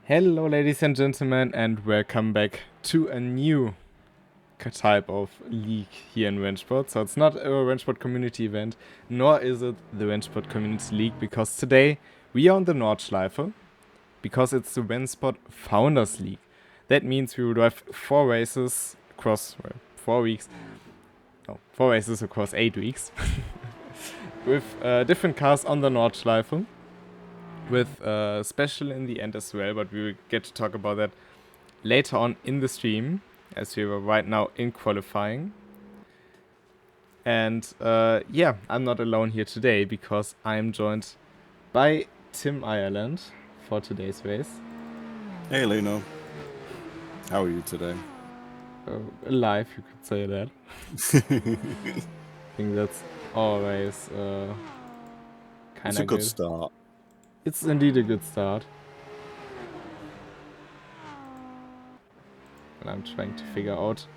Hello ladies and gentlemen, and welcome back to a new type of league here in RENNSPORT. So it's not a RENNSPORT community event, nor is it the RENNSPORT Community League, because today we are on the Nordschleife, because it's the RENNSPORT Founders League. That means we will have 4 races across 4 weeks, no, 4 races across 8 weeks, with different cars on the Nordschleife, with special in the end as well, but we will get to talk about that later on in the stream, as we are right now in qualifying. And yeah, I'm not alone here today because I'm joined by Tim Ireland for today's race. Hey Lino, how are you today? Alive, you could say that. I think that's always kind It's a of good start. It's indeed a good start. And I'm trying to figure out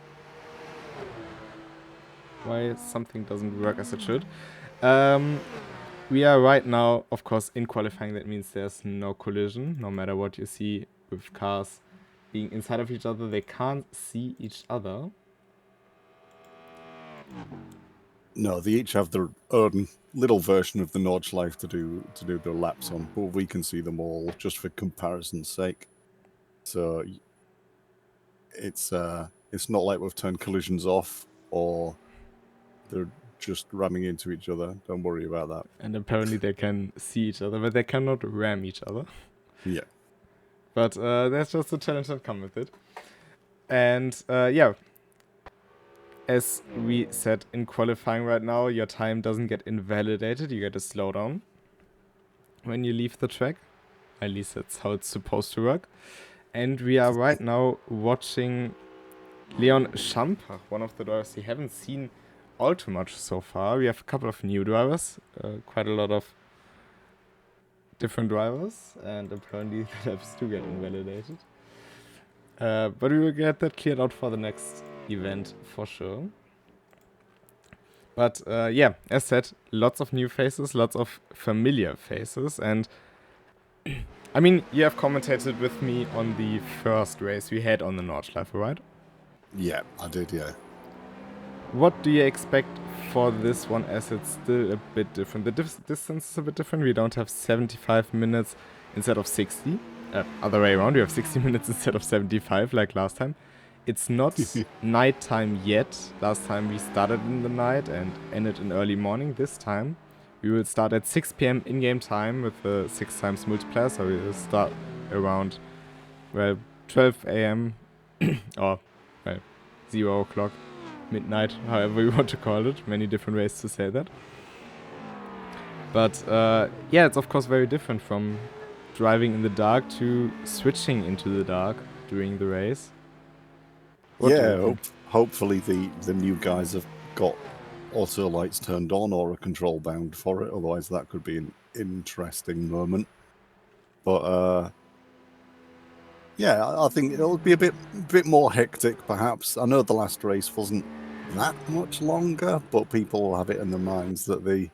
why something doesn't work as it should. We are right now, of course, in qualifying. That means there's no collision. No matter what you see with cars being inside of each other, they can't see each other. No, they each have their own little version of the Nordschleife to do their laps on, but we can see them all just for comparison's sake. So it's not like we've turned collisions off or they're just ramming into each other. Don't worry about that. And apparently they can see each other, but they cannot ram each other. Yeah. But that's just the challenge that comes with it. And yeah, as we said in qualifying right now, your time doesn't get invalidated. You get a slowdown when you leave the track. At least that's how it's supposed to work. And we are right now watching Leon Schampach, one of the drivers we haven't seen all too much so far. We have a couple of new drivers, quite a lot of different drivers, and apparently the laps do get invalidated. But we will get that cleared out for the next event for sure. But yeah, as said, lots of new faces, lots of familiar faces, and I mean, you have commentated with me on the first race we had on the Nordschleife, right? Yeah, I did, yeah. What do you expect for this one, as it's still a bit different? The distance is a bit different. We don't have 75 minutes instead of 60. Other way around, we have 60 minutes instead of 75 like last time. It's not nighttime yet. Last time we started in the night and ended in early morning. This time we will start at 6 p.m. in-game time with the 6 times multiplayer. So we will start around, well, 12 a.m. or, well, 0 o'clock, midnight, however you want to call it. Many different ways to say that. But yeah, it's of course very different from driving in the dark to switching into the dark during the race. Hopefully the new guys have got auto lights turned on or a control bound for it. Otherwise, that could be an interesting moment. But yeah, I think it'll be a bit more hectic, perhaps. I know the last race wasn't that much longer, but people have it in their minds that it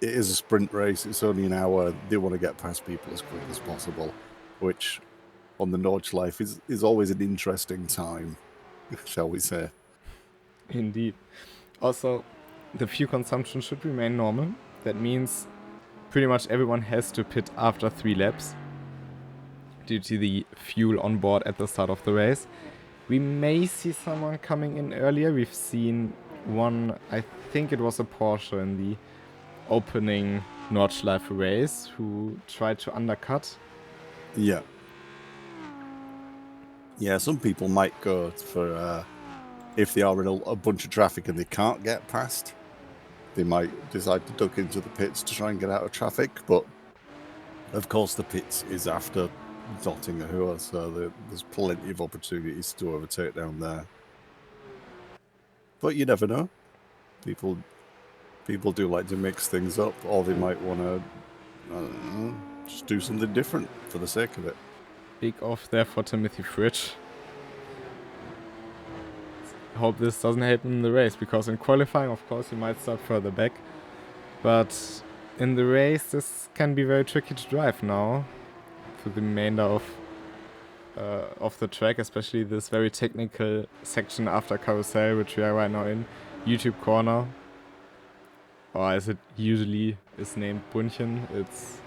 is a sprint race. It's only an hour. They want to get past people as quick as possible, which on the Nordschleife is always an interesting time, shall we say. Indeed. Also, the fuel consumption should remain normal. That means pretty much everyone has to pit after 3 laps due to the fuel on board at the start of the race. We may see someone coming in earlier. We've seen one, I think it was a Porsche in the opening Nordschleife race, who tried to undercut. Yeah. Yeah, some people might go for, if they are in a bunch of traffic and they can't get past, they might decide to duck into the pits to try and get out of traffic. But, of course, the pits is after dotting a Hua, so there's plenty of opportunities to overtake down there. But you never know. People do like to mix things up, or they might want to, I don't know, just do something different for the sake of it. Big off there for Timothy Fridge. Hope this doesn't happen in the race, because in qualifying, of course, you might start further back. But in the race, this can be very tricky to drive now, for the remainder of of the track, especially this very technical section after carousel, which we are right now in, YouTube corner, or as it usually is named, Bunchen. It's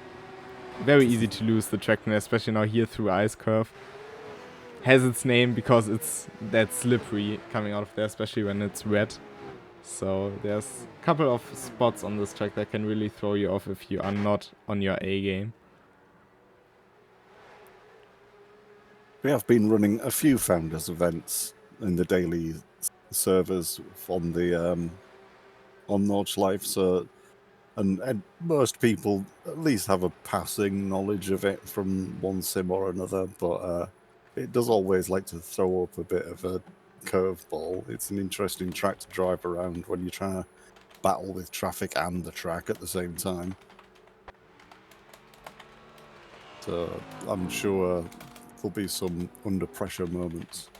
very easy to lose the traction, especially now here through Ice Curve. Has its name because it's that slippery coming out of there, especially when it's wet. So there's a couple of spots on this track that can really throw you off if you are not on your A game. We have been running a few Founders events in the daily servers on the on Notch Life, so and most people at least have a passing knowledge of it from one sim or another, but it does always like to throw up a bit of a curveball. It's an interesting track to drive around when you're trying to battle with traffic and the track at the same time. So I'm sure there'll be some under pressure moments.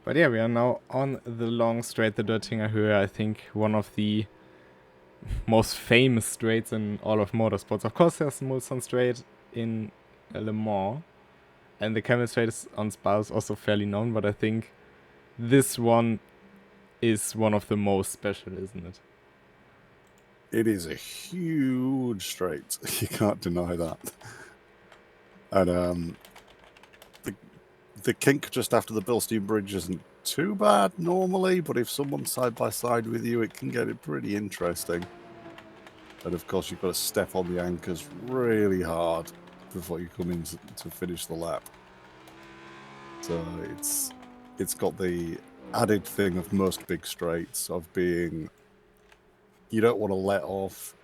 But yeah, we are now on the long straight, the Döttinger Höhe, I think one of the most famous straights in all of motorsports. Of course, there's the Mulsanne straight in Le Mans, and the Camel straight is on Spa is also fairly known, but I think this one is one of the most special, isn't it? It is a huge straight. You can't deny that. And the kink just after the Bilstein Bridge isn't too bad normally, but if someone's side by side with you, it can get it pretty interesting. And of course, you've got to step on the anchors really hard before you come in to finish the lap. So it's got the added thing of most big straights of being you don't want to let off,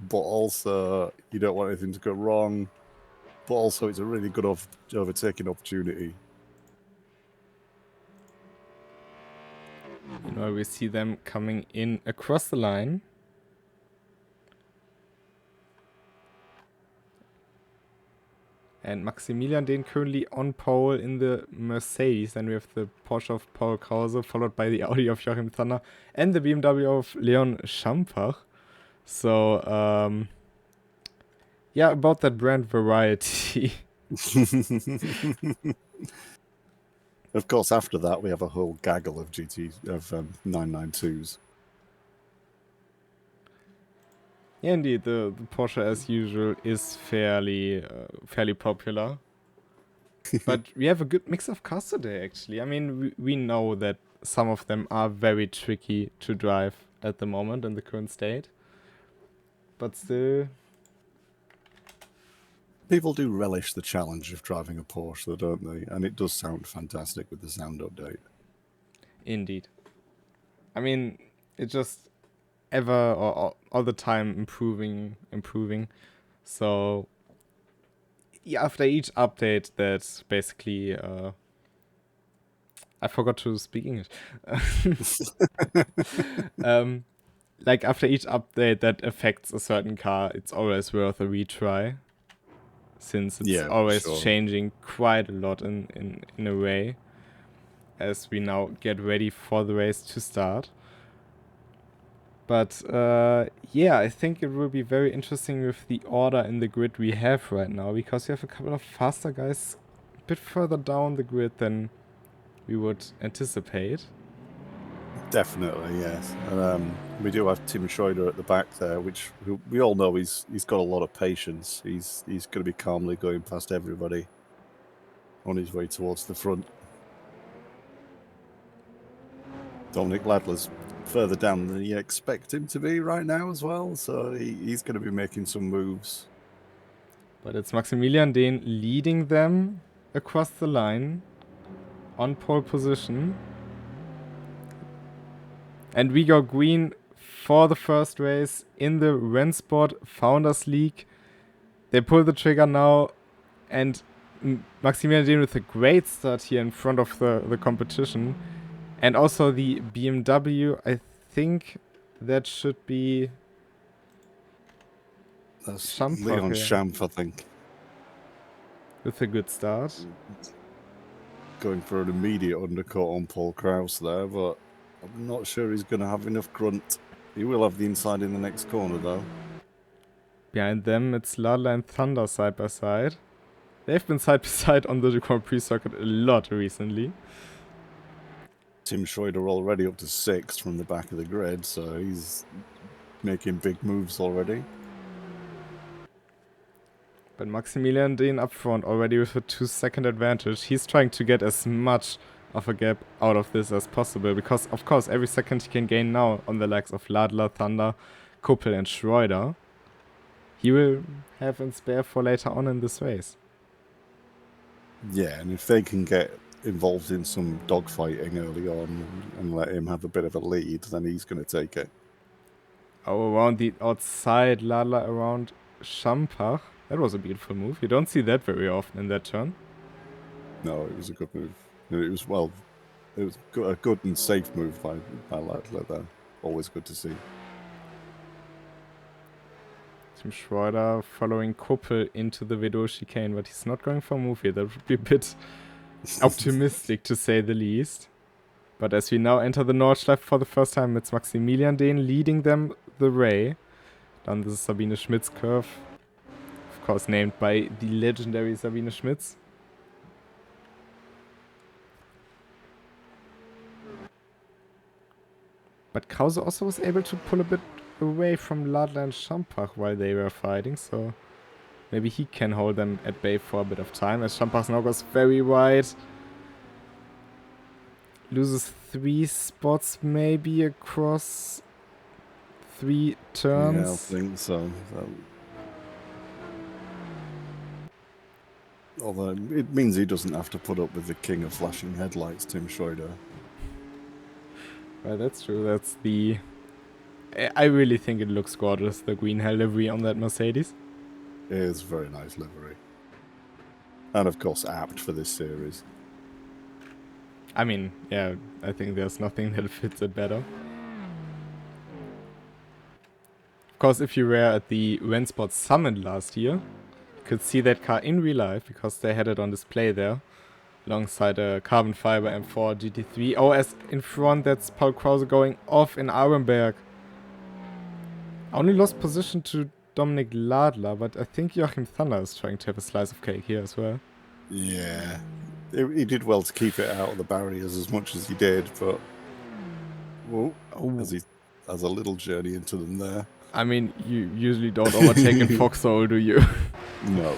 but also you don't want anything to go wrong, but also it's a really good overtaking opportunity. You know, we see them coming in across the line. And Maximilian Dehn currently on pole in the Mercedes. Then we have the Porsche of Paul Krause, followed by the Audi of Joachim Zander, and the BMW of Leon Schampach. So, yeah, about that brand variety. Of course, after that, we have a whole gaggle of 992s. Yeah, indeed, the Porsche, as usual, is fairly popular. But we have a good mix of cars today, actually. I mean, we know that some of them are very tricky to drive at the moment in the current state. But still, people do relish the challenge of driving a Porsche, though, don't they? And it does sound fantastic with the sound update. Indeed. I mean, it just ever or all the time improving. So yeah, after each update, that's basically I forgot to speak English. Like after each update that affects a certain car, it's always worth a retry, since it's always changing quite a lot in a way, as we now get ready for the race to start. But yeah, I think it will be very interesting with the order in the grid we have right now, because we have a couple of faster guys a bit further down the grid than we would anticipate. Definitely, yes. And we do have Tim Schroeder at the back there, which we all know he's got a lot of patience. He's going to be calmly going past everybody on his way towards the front. Dominic Ladler's further down than you expect him to be right now as well, so he's going to be making some moves. But it's Maximilian Dehn leading them across the line on pole position. And we go green for the first race in the RENNSPORT Founders League. They pull the trigger now, and Maximilian Dehn with a great start here in front of the competition. And also the BMW, I think that should be... That's Leon Schampf, I think. With a good start. Going for an immediate undercut on Paul Krause there, but I'm not sure he's going to have enough grunt. He will have the inside in the next corner, though. Behind them, it's Ladler and Thunder side by side. They've been side by side on the Grand Prix circuit a lot recently. Tim Schroeder already up to 6th from the back of the grid, so he's making big moves already. But Maximilian Dehn up front already with a 2-second advantage. He's trying to get as much of a gap out of this as possible, because of course every second he can gain now on the likes of Ladler, Thunder, Kuppel and Schroeder, he will have in spare for later on in this race. Yeah, and if they can get involved in some dogfighting early on and let him have a bit of a lead, then he's going to take it. Oh, around the outside, Ladler around Schampach. That was a beautiful move. You don't see that very often in that turn. No, it was a good move. It was, well, it was a good and safe move by Ladler there. Always good to see. Tim Schroeder following Kuppel into the Vedor chicane, but he's not going for a move here. That would be a bit optimistic to say the least. But as we now enter the Nordschleife for the first time, it's Maximilian Dehn leading them the way. Dann this is Sabine Schmidt's curve. Of course named by the legendary Sabine Schmitz. But Krause also was able to pull a bit away from Ladler and Schampach while they were fighting, so maybe he can hold them at bay for a bit of time, as Schampach now goes very wide. Loses 3 spots maybe across 3 turns. Yeah, I think so. Although it means he doesn't have to put up with the king of flashing headlights, Tim Schroeder. Well, that's true. That's the... I really think it looks gorgeous, the green hell livery on that Mercedes. It is a very nice livery. And of course apt for this series. I mean, yeah, I think there's nothing that fits it better. Of course, if you were at the RENNSPORT Summit last year, you could see that car in real life, because they had it on display there, alongside a carbon fiber M4 GT3. Oh, as in front, that's Paul Krause going off in Arenberg. Only lost position to Dominik Ladler, but I think Joachim Thunder is trying to have a slice of cake here as well. Yeah, he did well to keep it out of the barriers as much as he did, but as he has a little journey into them there. I mean, you usually don't overtake in Foxhole, do you? No.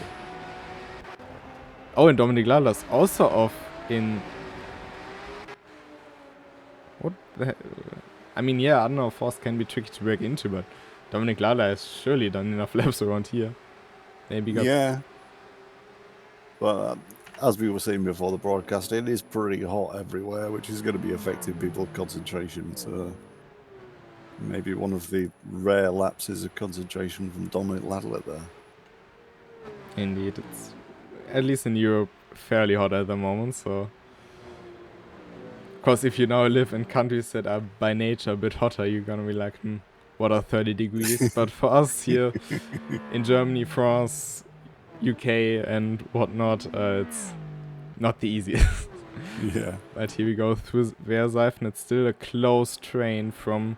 Oh, and Dominik Ladler's also off in... What the heck? I mean, yeah, I don't know, force can be tricky to break into, but Dominik Ladler has surely done enough laps around here. Maybe got... Yeah. But as we were saying before the broadcast, it is pretty hot everywhere, which is going to be affecting people's concentration. So maybe one of the rare lapses of concentration from Dominik Ladler there. Indeed, it's, at least in Europe, fairly hot at the moment, so... Of course, if you now live in countries that are by nature a bit hotter, you're gonna be like, what are 30 degrees? But for us here in Germany, France, UK and whatnot, it's not the easiest. Yeah. But here we go through Werseifen. It's still a close train from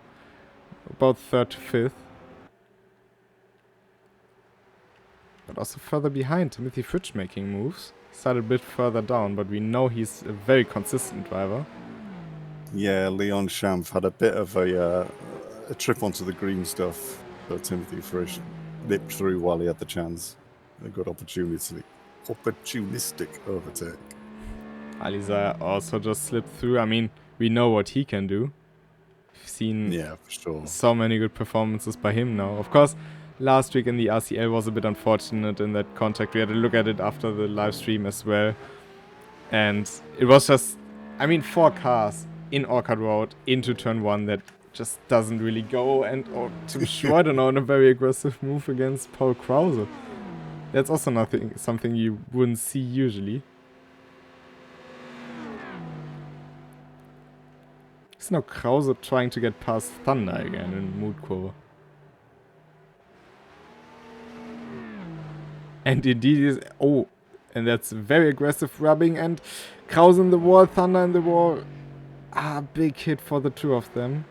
about 3rd to 5th. But also further behind, Timothy Fritsch making moves. Started a bit further down, but we know he's a very consistent driver. Yeah, Leon Schampf had a bit of a trip onto the green stuff, but Timothy Frisch nipped through while he had the chance. A good opportunistic overtake. Aliza also just slipped through. I mean, we know what he can do. We've seen for sure. So many good performances by him now. Of course, last week in the RCL was a bit unfortunate in that contact. We had to look at it after the live stream as well. And it was just, I mean, 4 cars in Orchard Road into turn 1 that just doesn't really go. And Tim Schroeder now in a very aggressive move against Paul Krause. That's also something you wouldn't see usually. It's now Krause trying to get past Thunder again in Moodkurve. And indeed is... Oh, and that's very aggressive rubbing, and Krause in the wall, Thunder in the wall. Ah, big hit for the two of them.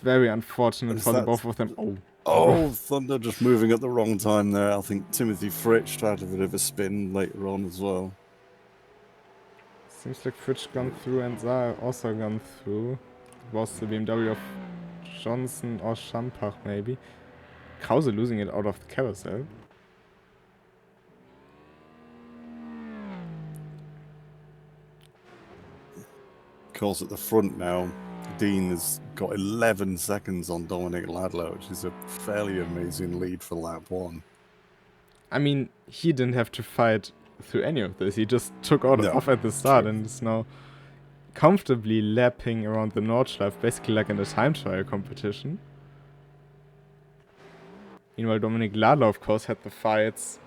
very unfortunate for the That's- both of them. Oh. Oh, Thunder just moving at the wrong time there. I think Timothy Fritsch tried a bit of a spin later on as well. Seems like Fritsch gone through and Saar also gone through. It was the BMW of Johnson or Schampach maybe. Krause losing it out of the carousel. Of course, at the front now, Dean has got 11 seconds on Dominic Ladler, which is a fairly amazing lead for lap 1. I mean, he didn't have to fight through any of this. He just took off at the start and is now comfortably lapping around the Nordschleife, basically like in a time trial competition. Meanwhile, Dominic Ladler, of course, had the fights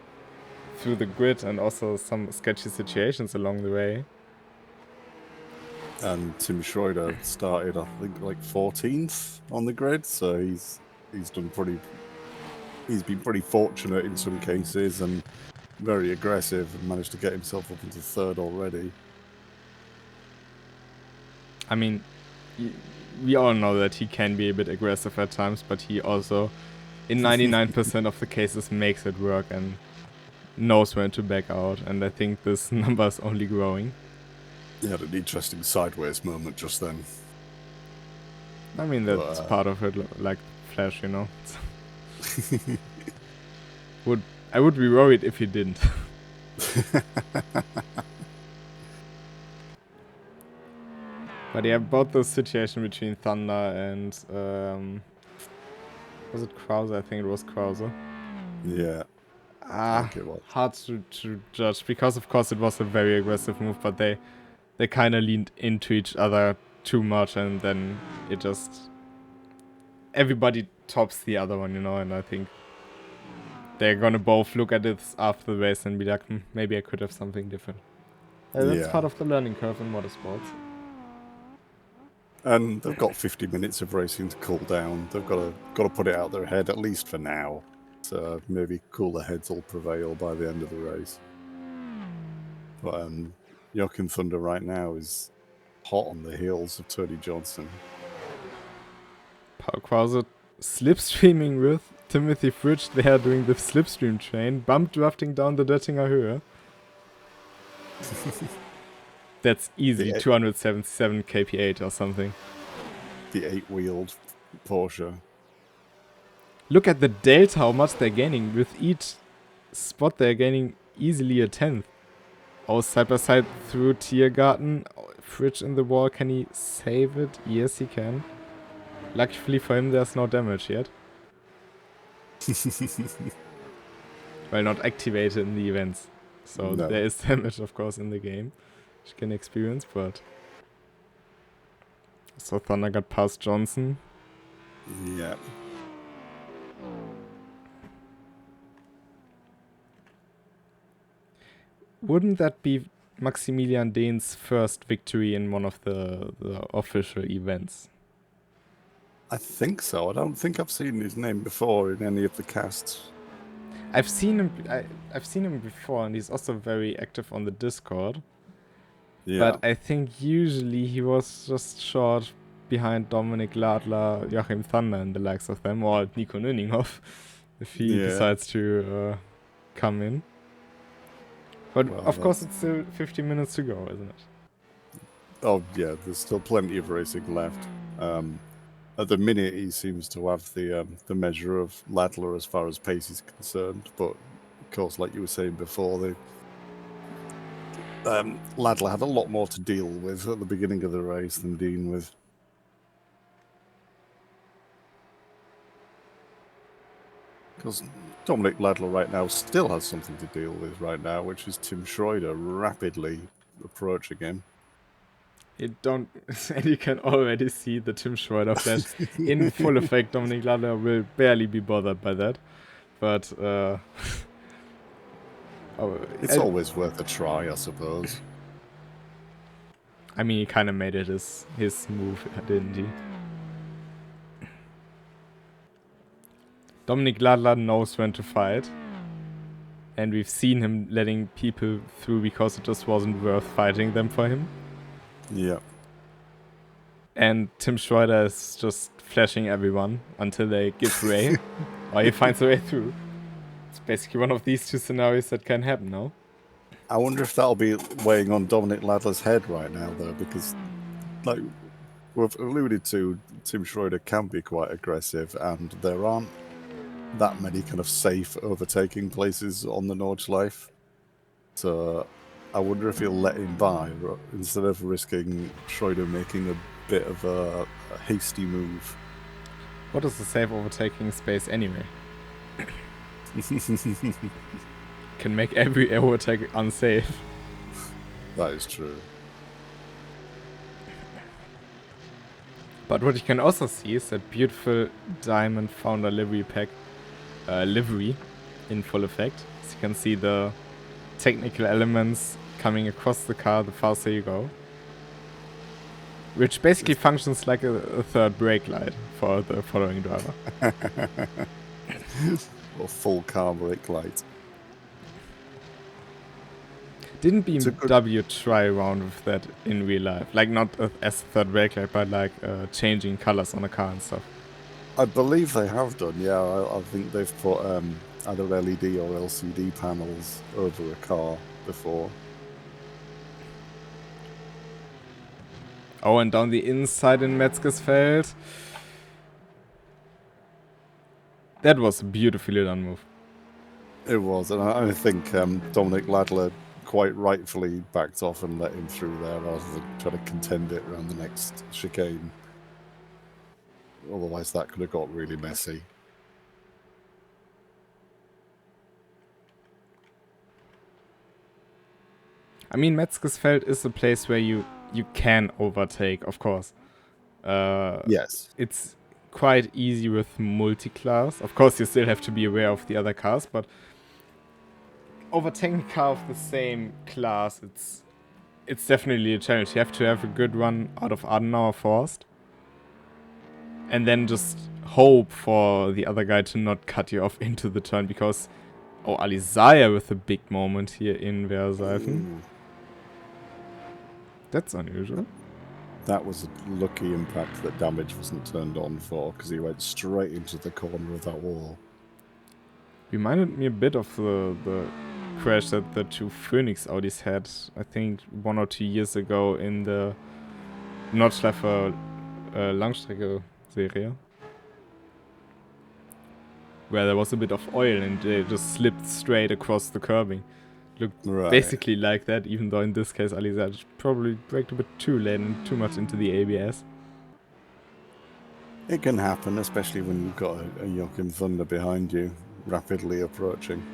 through the grid and also some sketchy situations along the way. And Tim Schroeder started, I think, like 14th on the grid, so he's done pretty. He's been pretty fortunate in some cases and very aggressive and managed to get himself up into 3rd already. I mean, we all know that he can be a bit aggressive at times, but he also, in 99% of the cases, makes it work and knows when to back out. And I think this number is only growing. He had an interesting sideways moment just then. I mean, that's part of it, like Flash, you know. I would be worried if he didn't. But yeah, about the situation between Thunder and was it Krause? I think it was Krause. Yeah. Hard to judge because of course it was a very aggressive move, but they kind of leaned into each other too much, and then it just everybody tops the other one, you know. And I think they're gonna both look at it after the race and be like, maybe I could have something different. That's part of the learning curve in motorsports. And they've got 50 minutes of racing to cool down. They've got to put it out their head, at least for now. So maybe cooler heads will prevail by the end of the race. But Joachim Thunder right now is hot on the heels of Tony Johnson. Paul Krause slipstreaming with Timothy Fritsch there doing the slipstream train, bump drafting down the Döttinger Höhe. That's easy, 277 kph or something. The 8-wheeled Porsche. Look at the delta, how much they're gaining. With each spot they're gaining easily a 10th. Oh, side by side through Tiergarten. Fritsch in the wall, can he save it? Yes, he can. Luckily for him, there's no damage yet. Well, not activated in the events. So there is damage, of course, in the game, which you can experience, but... So Thunder got past Johnson. Yeah. Wouldn't that be Maximilian Dehn's first victory in one of the official events? I think so. I don't think I've seen his name before in any of the casts. I've seen him. I've seen him before, and he's also very active on the Discord. Yeah. But I think usually he was just short behind Dominic Ladler, Joachim Thunder, and the likes of them, or Nico Nüninghoff, if he decides to come in. But well, of course, it's still 50 minutes to go, isn't it? Oh yeah, there's still plenty of racing left. At the minute, he seems to have the measure of Ladler as far as pace is concerned. But of course, like you were saying before, Ladler had a lot more to deal with at the beginning of the race than Dean with. Because Dominic Ladler right now still has something to deal with right now, which is Tim Schroeder rapidly approaching him. And you can already see the Tim Schroeder flash in full effect. Dominic Ladler will barely be bothered by that. But it's always worth a try, I suppose. I mean, he kind of made it his move, didn't he? Dominic Ladler knows when to fight. And we've seen him letting people through because it just wasn't worth fighting them for him. Yeah. And Tim Schroeder is just flashing everyone until they give way, or he finds a way through. It's basically one of these two scenarios that can happen now. I wonder if that'll be weighing on Dominic Ladler's head right now, though, because, like we've alluded to, Tim Schroeder can be quite aggressive, and there aren't that many kind of safe overtaking places on the Nordschleife. So I wonder if he'll let him by instead of risking Schroeder making a bit of a hasty move. What is the safe overtaking space anyway? Can make every overtake unsafe. That is true. But what you can also see is that beautiful diamond founder livery pack livery in full effect. So you can see the technical elements coming across the car the faster you go. Which basically functions like a third brake light for the following driver. Or full car brake light. Didn't BMW try around with that in real life? Like not as a third brake light, but like changing colors on a car and stuff. I believe they have done, yeah. I think they've put either LED or LCD panels over a car before. Oh, and down the inside in Metzgersfeld. That was a beautifully done move. It was, and I think Dominic Ladler quite rightfully backed off and let him through there rather than try to contend it around the next chicane. Otherwise, that could have got really messy. I mean, Metzgersfeld is a place where you can overtake, of course. Yes. It's quite easy with multi-class. Of course, you still have to be aware of the other cars, but overtaking a car of the same class, it's definitely a challenge. You have to have a good run out of Adenauer Forst. And then just hope for the other guy to not cut you off into the turn, because... Oh, Alizaya with a big moment here in Verseifen. That's unusual. That was a lucky impact that damage wasn't turned on for, because he went straight into the corner of that wall. Reminded me a bit of the crash that the two Phoenix Audis had, I think 1 or 2 years ago in the Nordschleife Langstrecke-Serie. Where there was a bit of oil and they just slipped straight across the curbing. Looked basically like that, even though in this case Alizaj probably braked a bit too late and too much into the ABS. It can happen, especially when you've got a Joachim Thunder behind you, rapidly approaching.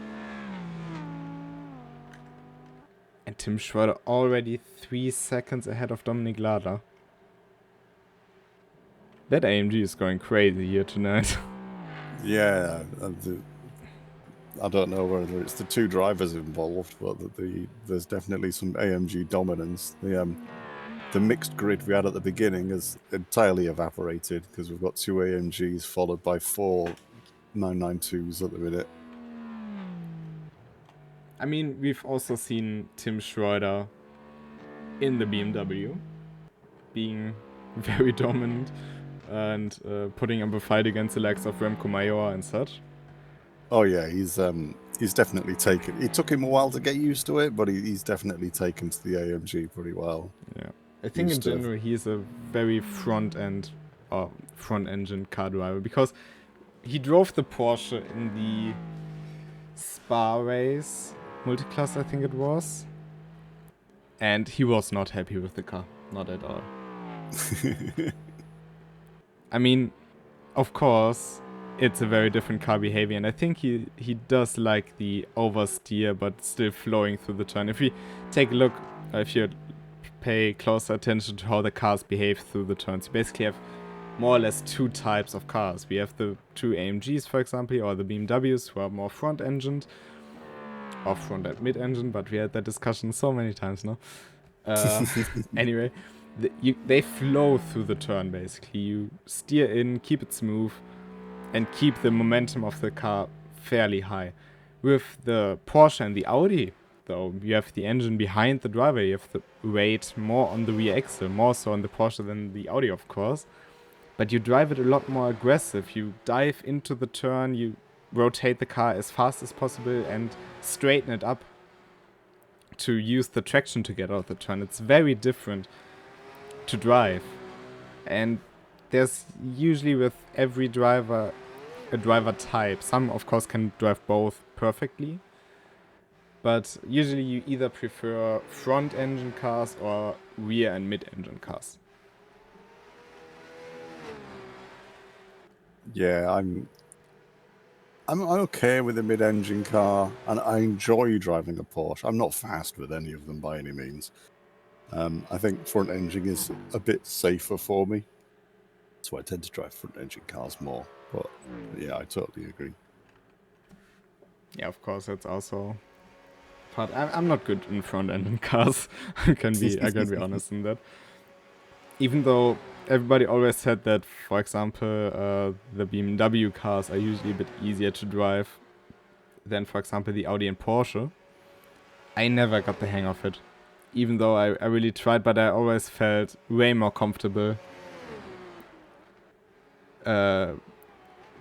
And Tim Schroeder already 3 seconds ahead of Dominic Ladler. That AMG is going crazy here tonight. Yeah, I don't know whether it's the two drivers involved, but there's definitely some AMG dominance. The mixed grid we had at the beginning has entirely evaporated because we've got 2 AMGs followed by 4 992s at the minute. I mean, we've also seen Tim Schroeder in the BMW being very dominant and putting up a fight against the likes of Remco Major and such. Oh yeah, he's definitely taken. It took him a while to get used to it, but he's definitely taken to the AMG pretty well. Yeah, I think in general he's a very front-engine car driver, because he drove the Porsche in the Spa race multiclass, I think it was, and he was not happy with the car, not at all. I mean, of course, it's a very different car behavior, and I think he does like the oversteer, but still flowing through the turn. If we take a look, if you pay closer attention to how the cars behave through the turns, you basically have more or less 2 types of cars. We have the 2 AMGs, for example, or the BMWs, who are more front-engined, or front and mid-engine, but we had that discussion so many times now. Anyway. They flow through the turn, basically. You steer in, keep it smooth, and keep the momentum of the car fairly high. With the Porsche and the Audi, though, you have the engine behind the driver. You have the weight more on the rear axle, more so on the Porsche than the Audi, of course. but you drive it a lot more aggressive. You dive into the turn, you rotate the car as fast as possible and straighten it up to use the traction to get out of the turn. It's very different to drive. And there's usually with every driver a driver type. Some of course can drive both perfectly, but usually you either prefer front engine cars or rear and mid engine cars. Yeah, I'm okay with a mid-engine car, and I enjoy driving a Porsche. I'm not fast with any of them by any means. I think front engine is a bit safer for me, so I tend to drive front engine cars more. But yeah, I totally agree. Yeah, of course, that's also part. I'm not good in front engine cars. I can be honest in that. Even though everybody always said that, for example, the BMW cars are usually a bit easier to drive than, for example, the Audi and Porsche, I never got the hang of it. Even though I really tried, but I always felt way more comfortable. Way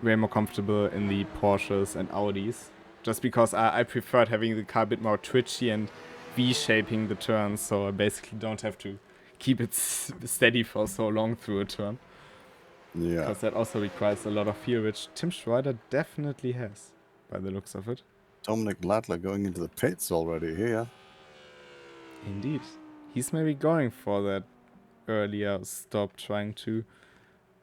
more comfortable in the Porsches and Audis. Just because I preferred having the car a bit more twitchy and V-shaping the turns, so I basically don't have to keep it steady for so long through a turn. Yeah. Because that also requires a lot of feel, which Tim Schreider definitely has, by the looks of it. Dominic Ladler going into the pits already here. Indeed. He's maybe going for that earlier stop, trying to...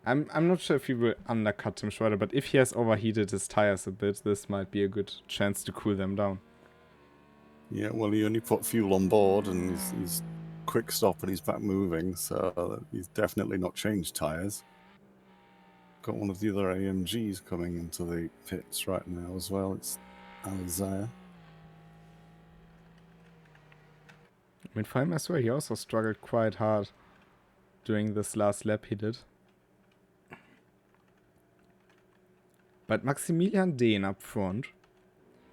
I'm not sure if he will undercut Tim Schreider, but if he has overheated his tires a bit, this might be a good chance to cool them down. Yeah, well, he only put fuel on board, and he's quick stop and he's back moving, so he's definitely not changed tires. Got one of the other AMGs coming into the pits right now as well. It's Isaiah. I mean, for him as well, he also struggled quite hard during this last lap he did. But Maximilian Dehn up front,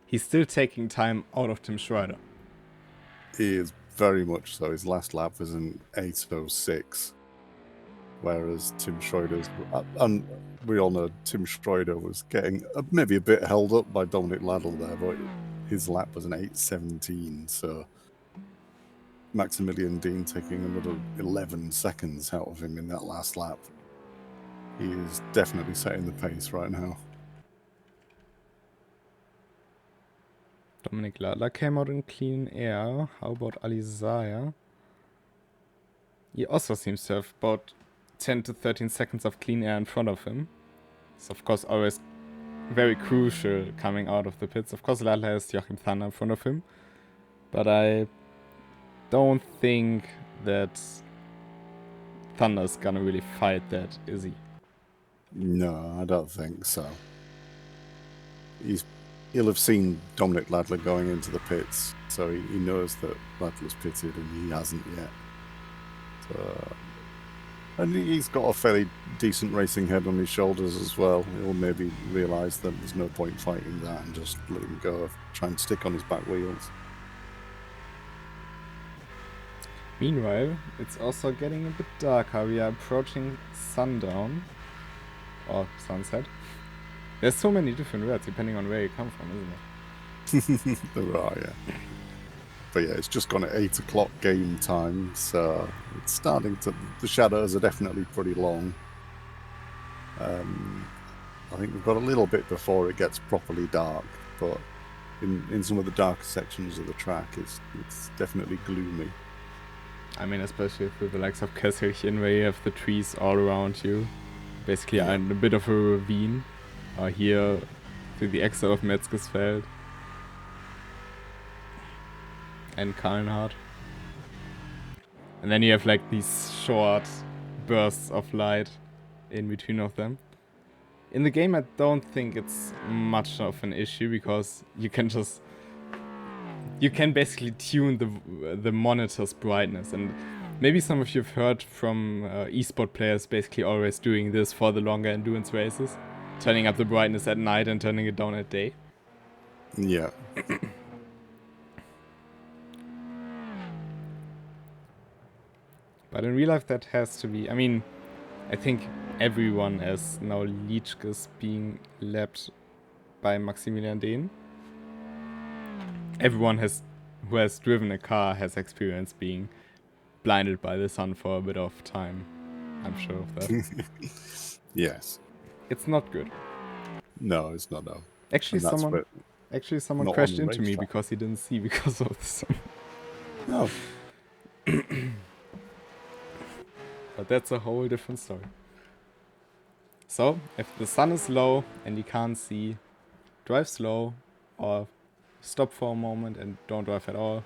he's still taking time out of Tim Schreider. He is very much so. His last lap was an 8:06, whereas Tim Schreider's... And we all know Tim Schreider was getting maybe a bit held up by Dominic Laddle there, but his lap was an 8:17, so Maximilian Dehn taking another 11 seconds out of him in that last lap. He is definitely setting the pace right now. Dominic Ladler came out in clean air. How about Alizaya? He also seems to have about 10 to 13 seconds of clean air in front of him. It's of course always very crucial coming out of the pits. Of course Ladler has Joachim Thunder in front of him, but I don't think that Thunder's gonna really fight that, is he? No, I don't think so. He'll have seen Dominic Ladler going into the pits, so he knows that Ladler's pitted and he hasn't yet. So, and he's got a fairly decent racing head on his shoulders as well. He'll maybe realise that there's no point fighting that and just let him go, try and stick on his back wheels. Meanwhile, it's also getting a bit darker. We are approaching sundown. Or sunset. There's so many different words depending on where you come from, isn't it? There are, yeah. But yeah, it's just gone at 8 o'clock game time, so it's starting to... The shadows are definitely pretty long. I think we've got a little bit before it gets properly dark, but in some of the darker sections of the track, it's definitely gloomy. I mean, especially with the likes of Kesselchen, where you have the trees all around you. Basically, in a bit of a ravine. Here, through the exit of Metzgesfeld. And Kallenhardt. And then you have like these short bursts of light in between of them. In the game, I don't think it's much of an issue, because you can just... You can basically tune the monitor's brightness, and maybe some of you have heard from esport players basically always doing this for the longer endurance races. Turning up the brightness at night and turning it down at day. Yeah. But in real life that has to be... I mean, I think everyone as now Leech is being lapped by Maximilian Dehn. Everyone who has driven a car has experience being blinded by the sun for a bit of time. I'm sure of that. Yes. It's not good. No, it's not. No. Actually, And that's someone not on crashed the into me racetrack. because he didn't see because of the sun. No. But that's a whole different story. So, if the sun is low and you can't see, drive slow or stop for a moment and don't drive at all.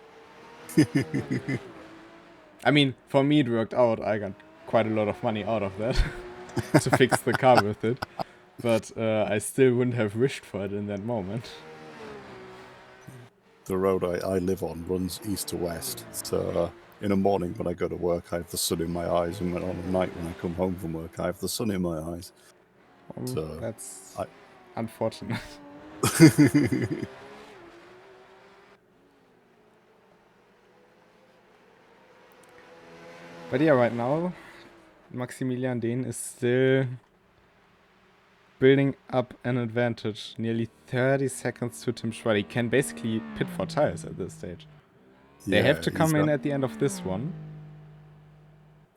I mean, for me it worked out. I got quite a lot of money out of that to fix the car with it. But I still wouldn't have wished for it in that moment. The road I live on runs east to west. So in the morning when I go to work, I have the sun in my eyes. And on the night when I come home from work, I have the sun in my eyes. So That's unfortunate. But yeah, right now, Maximilian Dehn is still building up an advantage. Nearly 30 seconds to Tim Schreiber. He can basically pit for tires at this stage. They have to come in at the end of this one.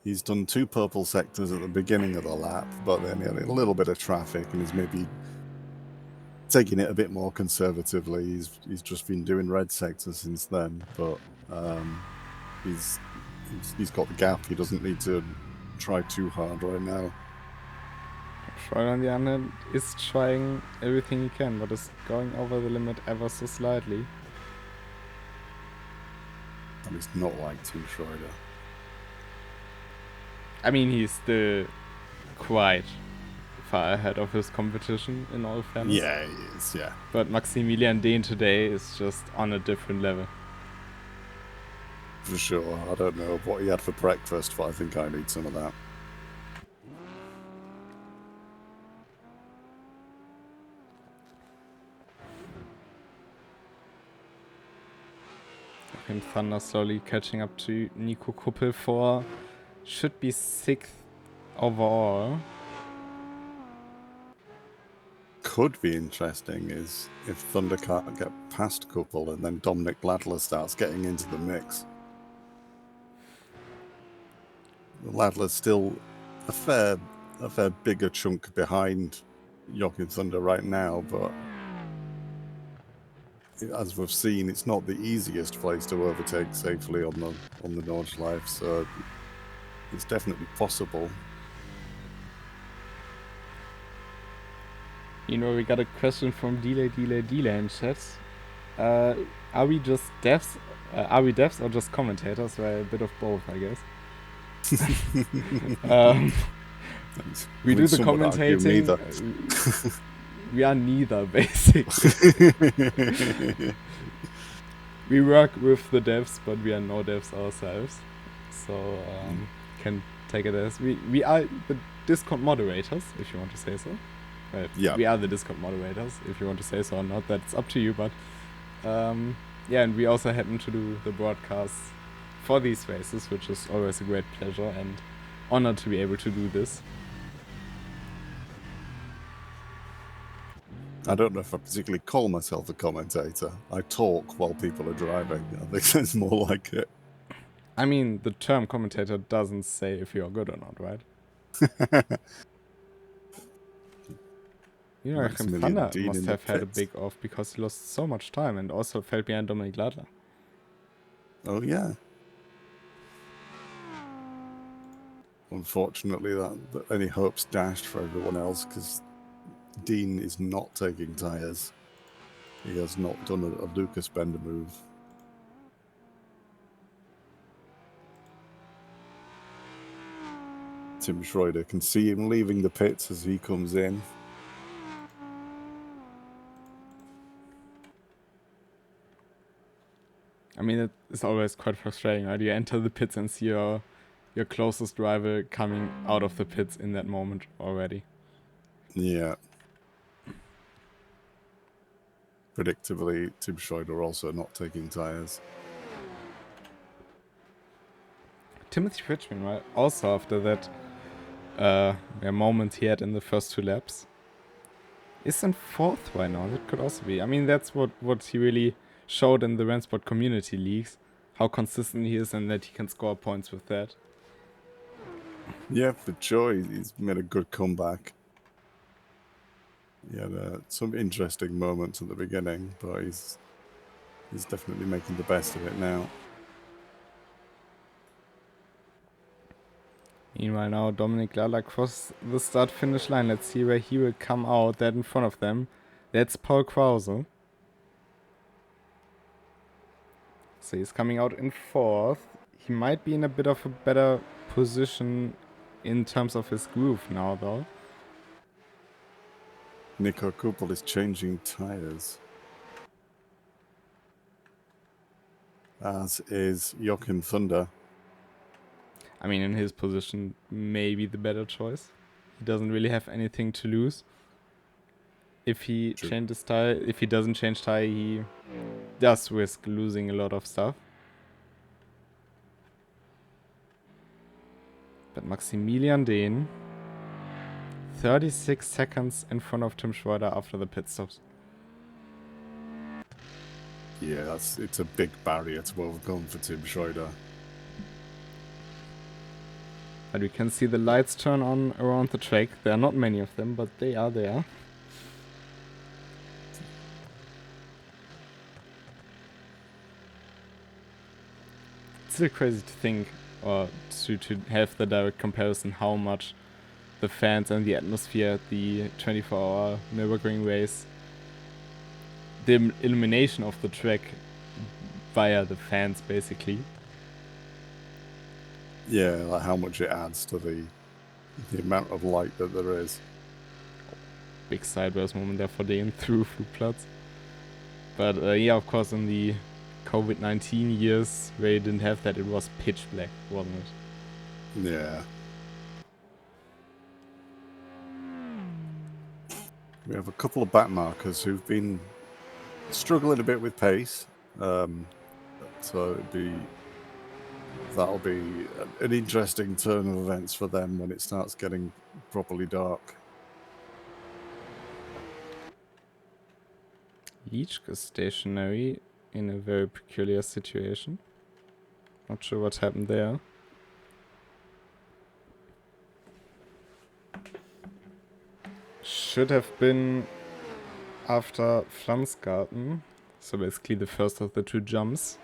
He's done 2 purple sectors at the beginning of the lap, but then he had a little bit of traffic and he's maybe taking it a bit more conservatively. He's just been doing red sectors since then, but he's got the gap. He doesn't need to try too hard right now. Schreiber on the other hand is trying everything he can, but is going over the limit ever so slightly. And it's not like Tim Schreiber. I mean, he's still quite far ahead of his competition, in all fairness. Yeah, he is, yeah. But Maximilian Dehn today is just on a different level. For sure. I don't know what he had for breakfast, but I think I need some of that. And Thunder slowly catching up to Nico Kuppel for should be 6th overall. Could be interesting is if Thunder can't get past Couple and then Dominic Ladler starts getting into the mix. Ladler's still a fair bigger chunk behind Joachim Thunder right now, but as we've seen, it's not the easiest place to overtake safely on the Nordschleife, so it's definitely possible. You know, we got a question from Delay in chat. Are we just devs? Are we devs or just commentators? Well, a bit of both, I guess. We do the commentating. We are neither, basically. We work with the devs, but we are no devs ourselves. So can take it as we are the Discord moderators, if you want to say so. Right. Yeah. We are the Discord moderators, if you want to say so or not. That's up to you. But yeah, and we also happen to do the broadcasts for these races, which is always a great pleasure and honor to be able to do this. I don't know if I particularly call myself a commentator. I talk while people are driving. I think that's more like it. I mean, the term commentator doesn't say if you're good or not, right? You know, Thunder must have had a big off because he lost so much time and also fell behind Dominic Ladler. Oh, yeah. Unfortunately, that any hopes dashed for everyone else because Dean is not taking tyres. He has not done a Lucas Bender move. Tim Schreiber can see him leaving the pits as he comes in. I mean, it's always quite frustrating, right? You enter the pits and see your closest rival coming out of the pits in that moment already. Yeah. Predictably, Tim Schreiber also not taking tyres. Timothy Richmond, right? Also after that moment he had in the first 2 laps. Is in 4th right now. That could also be. I mean, that's what he really showed in the RENNSPORT community leagues. How consistent he is and that he can score points with that. Yeah, for sure. He's made a good comeback. He had some interesting moments at the beginning, but he's definitely making the best of it now. Meanwhile, now Dominic Lala across the start-finish line. Let's see where he will come out. That in front of them. That's Paul Krause. So he's coming out in 4th. He might be in a bit of a better position in terms of his groove now, though. Nico Kupel is changing tires. As is Joachim Thunder. I mean, in his position, maybe the better choice. He doesn't really have anything to lose. If he changes tire, if he doesn't change tire, he does risk losing a lot of stuff. But Maximilian Dehn, 36 seconds in front of Tim Schroeder after the pit stops. Yeah, it's a big barrier to overcome for Tim Schroeder. But we can see the lights turn on around the track. There are not many of them, but they are there. It's still crazy to think, or to have the direct comparison, how much the fans and the atmosphere at the 24-hour Nürburgring race, the illumination of the track via the fans, basically. Yeah, like how much it adds to the amount of light that there is. Big sideways moment there for Dehn through Flugplatz. But yeah, of course, in the COVID-19 years where you didn't have that, it was pitch black, wasn't it? Yeah. We have a couple of back markers who've been struggling a bit with pace. So that'll be an interesting turn of events for them when it starts getting properly dark. Leachka is stationary in a very peculiar situation. Not sure what happened there. Should have been after Flansgarten. So basically the first of the 2 jumps.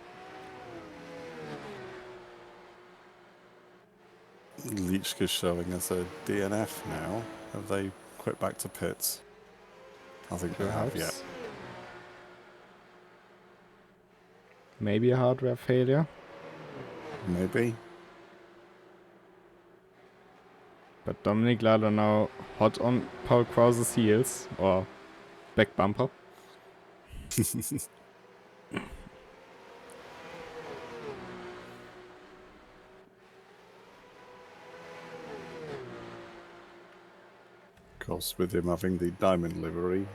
Leachka showing us a DNF now. Have they quit back to pits? I think they have, yeah. Maybe a hardware failure. Maybe. But Dominic Lala now hot on Paul Krause's heels, or back bumper. Of course, with him having the diamond livery,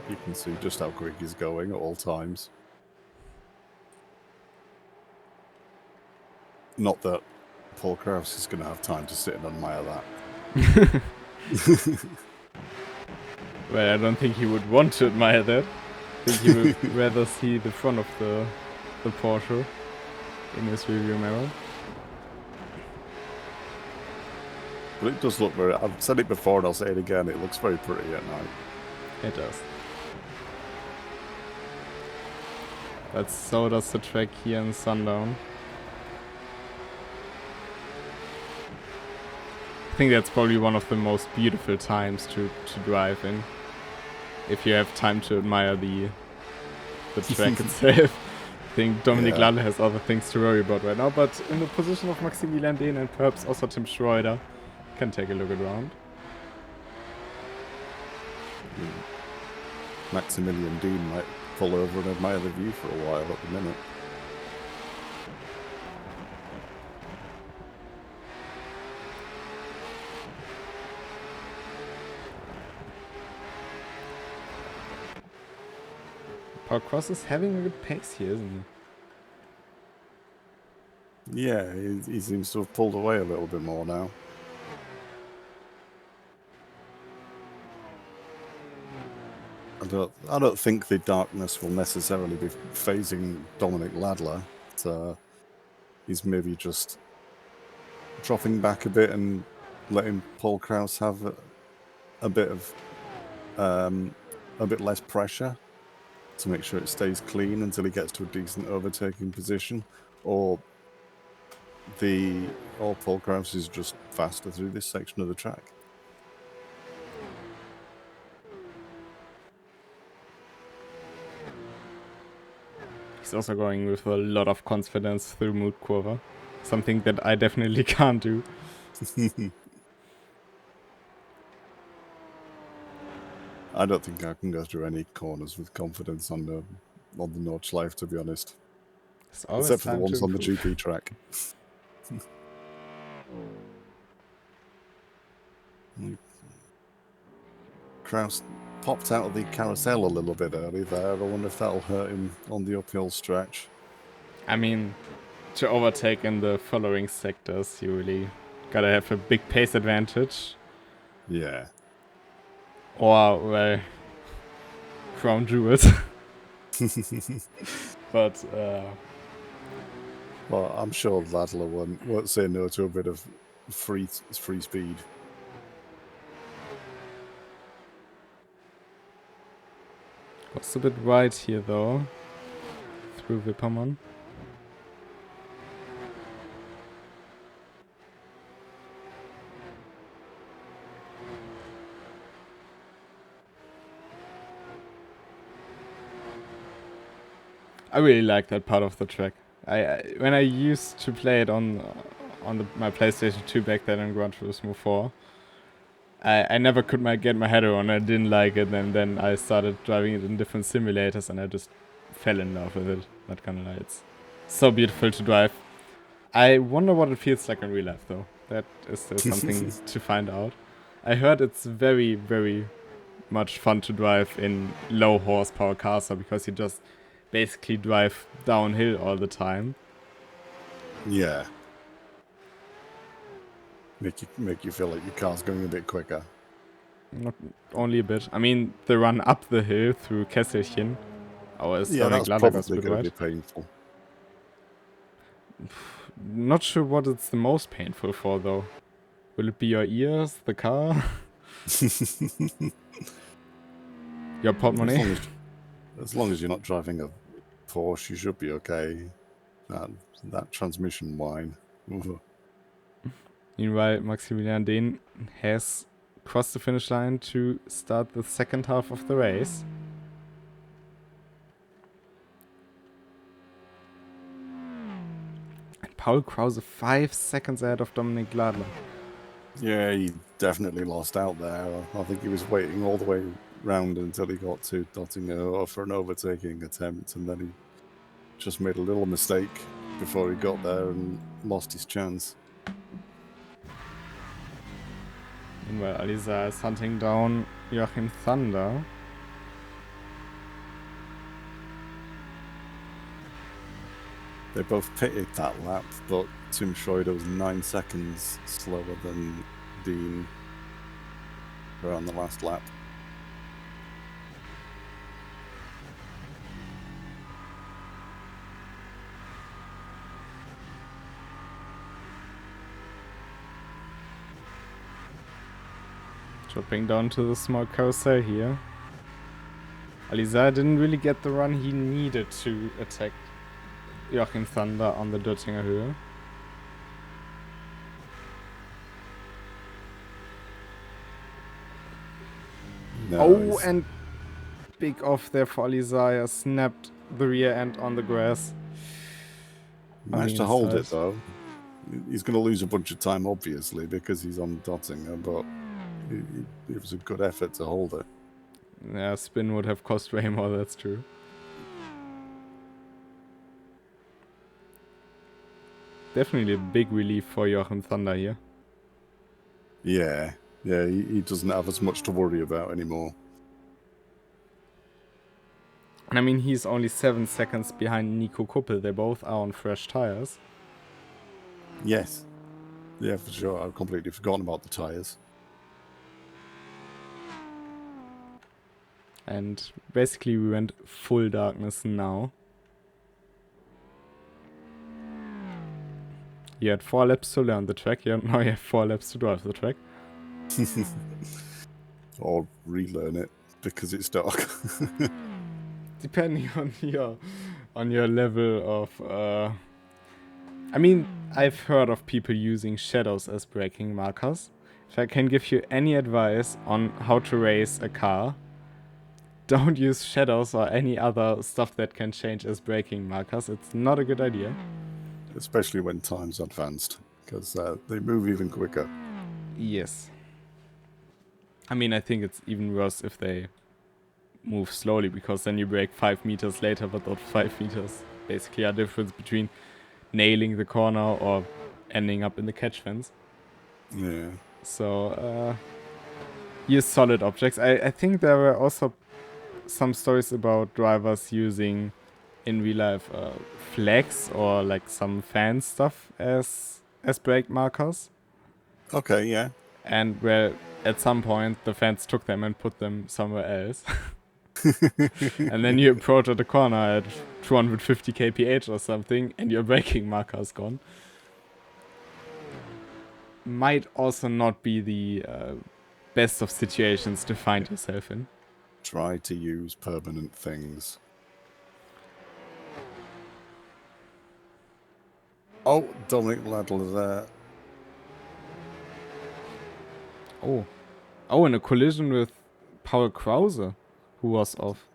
you can see just how quick he's going at all times. Not that Paul Krause is going to have time to sit and admire that. Well, I don't think he would want to admire that. I think he would rather see the front of the Porsche in his review mirror. But it does look very... I've said it before and I'll say it again. It looks very pretty at night. It does. But so does the track here in Sundown. I think that's probably one of the most beautiful times to drive in. If you have time to admire the track itself. I think Dominic Lala has other things to worry about right now, but in the position of Maximilian Dehn and perhaps also Tim Schroeder, can take a look around. Maximilian Dehn might pull over and admire the view for a while at the minute. Paul Krause is having a good pace here, isn't he? Yeah, he seems to have pulled away a little bit more now. I don't think the darkness will necessarily be phasing Dominic Ladler. He's maybe just dropping back a bit and letting Paul Kraus have a bit less pressure to make sure it stays clean until he gets to a decent overtaking position, or Paul Kraus is just faster through this section of the track. He's also going with a lot of confidence through Mood Kurve. Something that I definitely can't do. I don't think I can go through any corners with confidence on the Nordschleife, to be honest. Except for the ones on the GP track. Kraus popped out of the carousel a little bit early there. I wonder if that'll hurt him on the uphill stretch. I mean, to overtake in the following sectors, you really gotta have a big pace advantage. Yeah. Or, well, crown jewels. But, well, I'm sure Ladler won't say no to a bit of free speed. was a bit wide here, though. Through Wippermann. I really like that part of the track. When I used to play it on my PlayStation 2 back then in Gran Turismo 4, I never could get my head around. I didn't like it, and then I started driving it in different simulators, and I just fell in love with it. Not gonna lie, it's so beautiful to drive. I wonder what it feels like in real life, though. That is still something to find out. I heard it's very, very much fun to drive in low horsepower cars, because you just basically drive downhill all the time. Yeah. Make you feel like your car's going a bit quicker. Not only a bit. I mean, the run up the hill through Kesselchen. That's probably going to be painful. Not sure what it's the most painful for, though. Will it be your ears, the car? Your portemonnaie? As long as you're not driving a Porsche, you should be okay. That transmission whine. Meanwhile, Maximilian Dehn has crossed the finish line to start the second half of the race. And Paul Krause 5 seconds ahead of Dominic Ladler. Yeah, he definitely lost out there. I think he was waiting all the way round until he got to Dottinger for an overtaking attempt, and then he just made a little mistake before he got there and lost his chance. Meanwhile, Alisa is hunting down Joachim Thunder. They both pitted that lap, but Tim Schroeder was 9 seconds slower than Dean around the last lap. Dropping down to the small carousel here. Alisa didn't really get the run he needed to attack Joachim Thunder on the Döttinger Höhe. Nice. Oh, and big off there for Alisa. Snapped the rear end on the grass. Managed to hold it, though. He's going to lose a bunch of time, obviously, because he's on Döttinger, but it was a good effort to hold it. Yeah, spin would have cost way more, that's true. Definitely a big relief for Joachim Thunder here. Yeah, he doesn't have as much to worry about anymore. And I mean, he's only 7 seconds behind Nico Kuppel. They both are on fresh tires. Yes. Yeah, for sure. I've completely forgotten about the tires. And basically we went full darkness now. You had 4 laps to learn the track, now you have 4 laps to drive the track. Or relearn it because it's dark. Depending on your level of I mean, I've heard of people using shadows as braking markers. If I can give you any advice on how to race a car, don't use shadows or any other stuff that can change as braking markers. It's not a good idea. Especially when time's advanced, because they move even quicker. Yes. I mean, I think it's even worse if they move slowly, because then you brake 5 meters later, but those 5 meters basically are difference between nailing the corner or ending up in the catch fence. Yeah. So, use solid objects. I think there were also some stories about drivers using in real life flags or like some fan stuff as brake markers. Okay, yeah. And where at some point the fans took them and put them somewhere else. And then you approach at the corner at 250 kph or something and your braking marker is gone. Might also not be the best of situations to find yourself in. Try to use permanent things. Oh, Dominic Laddle is there. Oh, in a collision with Paul Krause, who was off.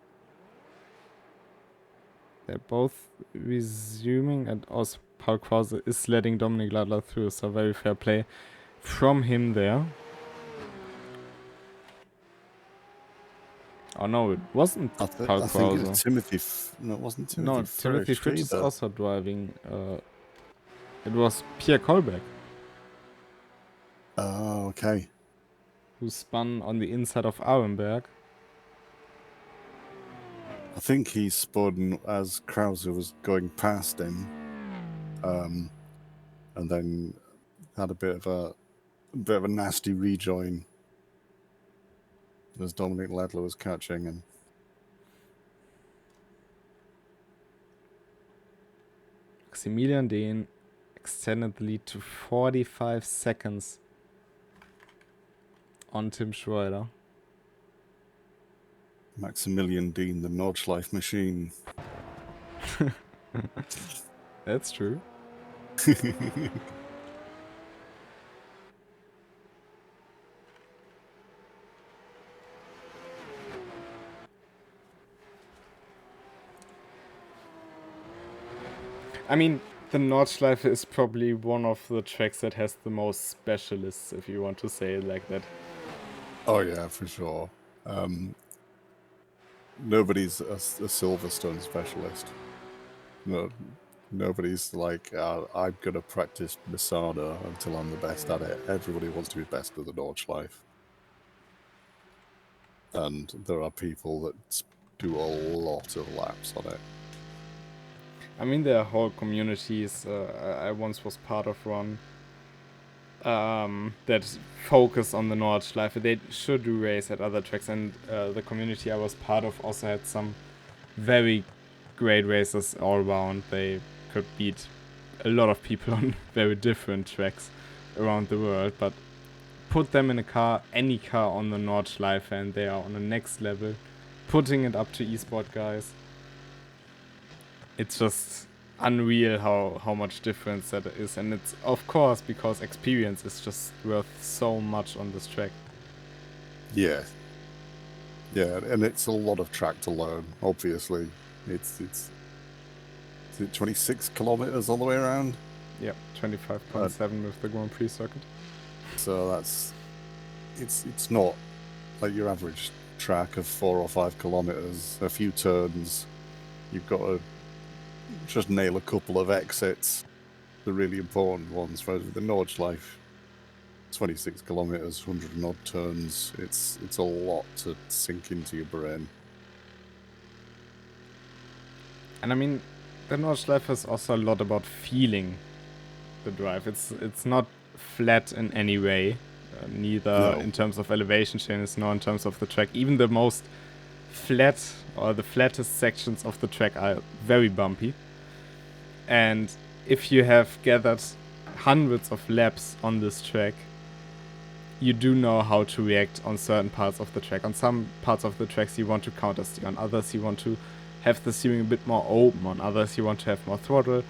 They're both resuming, and also Paul Krause is letting Dominic Laddler through, so very fair play from him there. Oh no, it wasn't Paul Krause. I think it was Timothy. No, it wasn't Timothy. No, Timothy Fritsch is also driving. It was Pierre Colbeck. Oh, okay. Who spun on the inside of Arenberg. I think he spun as Krause was going past him, and then had a bit of a nasty rejoin as Dominic Laddler was catching him. Maximilian Dehn extended the lead to 45 seconds on Tim Schroeder. Maximilian Dean, the Nordschleife machine. That's true. I mean, the Nordschleife is probably one of the tracks that has the most specialists, if you want to say it like that. Oh yeah, for sure. Nobody's a Silverstone specialist. No, nobody's like, I'm gonna practice Misano until I'm the best at it. Everybody wants to be best at the Nordschleife. And there are people that do a lot of laps on it. I mean, there are whole communities. I once was part of one that focus on the Nordschleife. They should do race at other tracks, and the community I was part of also had some very great racers all around. They could beat a lot of people on very different tracks around the world, but put them in a car, any car on the Nordschleife, and they are on the next level, putting it up to esport guys. It's just unreal how much difference that is, and it's of course because experience is just worth so much on this track. Yeah, and it's a lot of track to learn. Obviously, it's 26 kilometers all the way around. Yeah, 25.7 with the Grand Prix circuit. So it's not like your average track of 4 or 5 kilometers. A few turns, you've got to just nail a couple of exits, the really important ones. For the Nordschleife, 26 kilometers, 100 and odd turns. It's a lot to sink into your brain. And I mean, the Nordschleife is also a lot about feeling the drive. It's not flat in any way, neither in terms of elevation changes nor in terms of the track. Even the most flat, or the flattest sections of the track are very bumpy. And if you have gathered hundreds of laps on this track, you do know how to react on certain parts of the track. On some parts of the tracks you want to counter steer, on others you want to have the steering a bit more open, on others you want to have more throttle.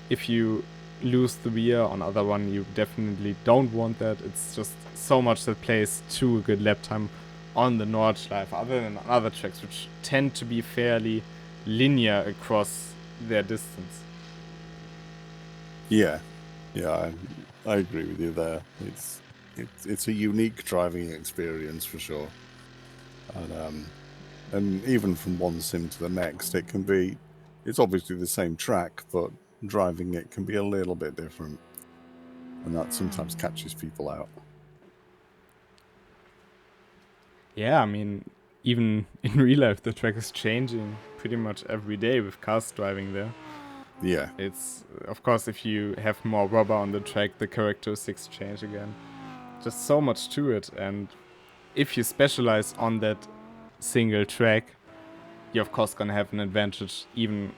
If you lose the rear on other one, you definitely don't want that. It's just so much that plays to a good lap time on the Nordschleife, other than other tracks which tend to be fairly linear across their distance. Yeah, I agree with you there. It's a unique driving experience for sure, and even from one sim to the next, it's obviously the same track, but driving it can be a little bit different, and that sometimes catches people out. Yeah, I mean, even in real life, the track is changing pretty much every day with cars driving there. Yeah. It's, of course, if you have more rubber on the track, the characteristics change again. Just so much to it, and if you specialize on that single track, you're of course gonna have an advantage even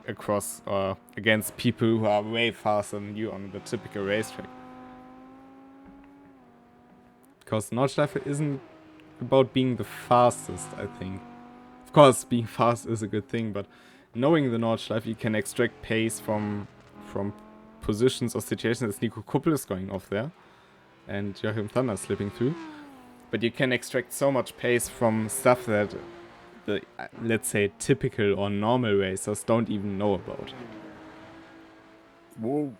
across or against people who are way faster than you on the typical racetrack. Because Nordschleife isn't about being the fastest, I think. Of course, being fast is a good thing, but knowing the Nordschleife, you can extract pace from positions or situations, as Nico Kuppel is going off there, and Joachim Thunder slipping through. But you can extract so much pace from stuff that the, let's say, typical or normal racers don't even know about. Whoa.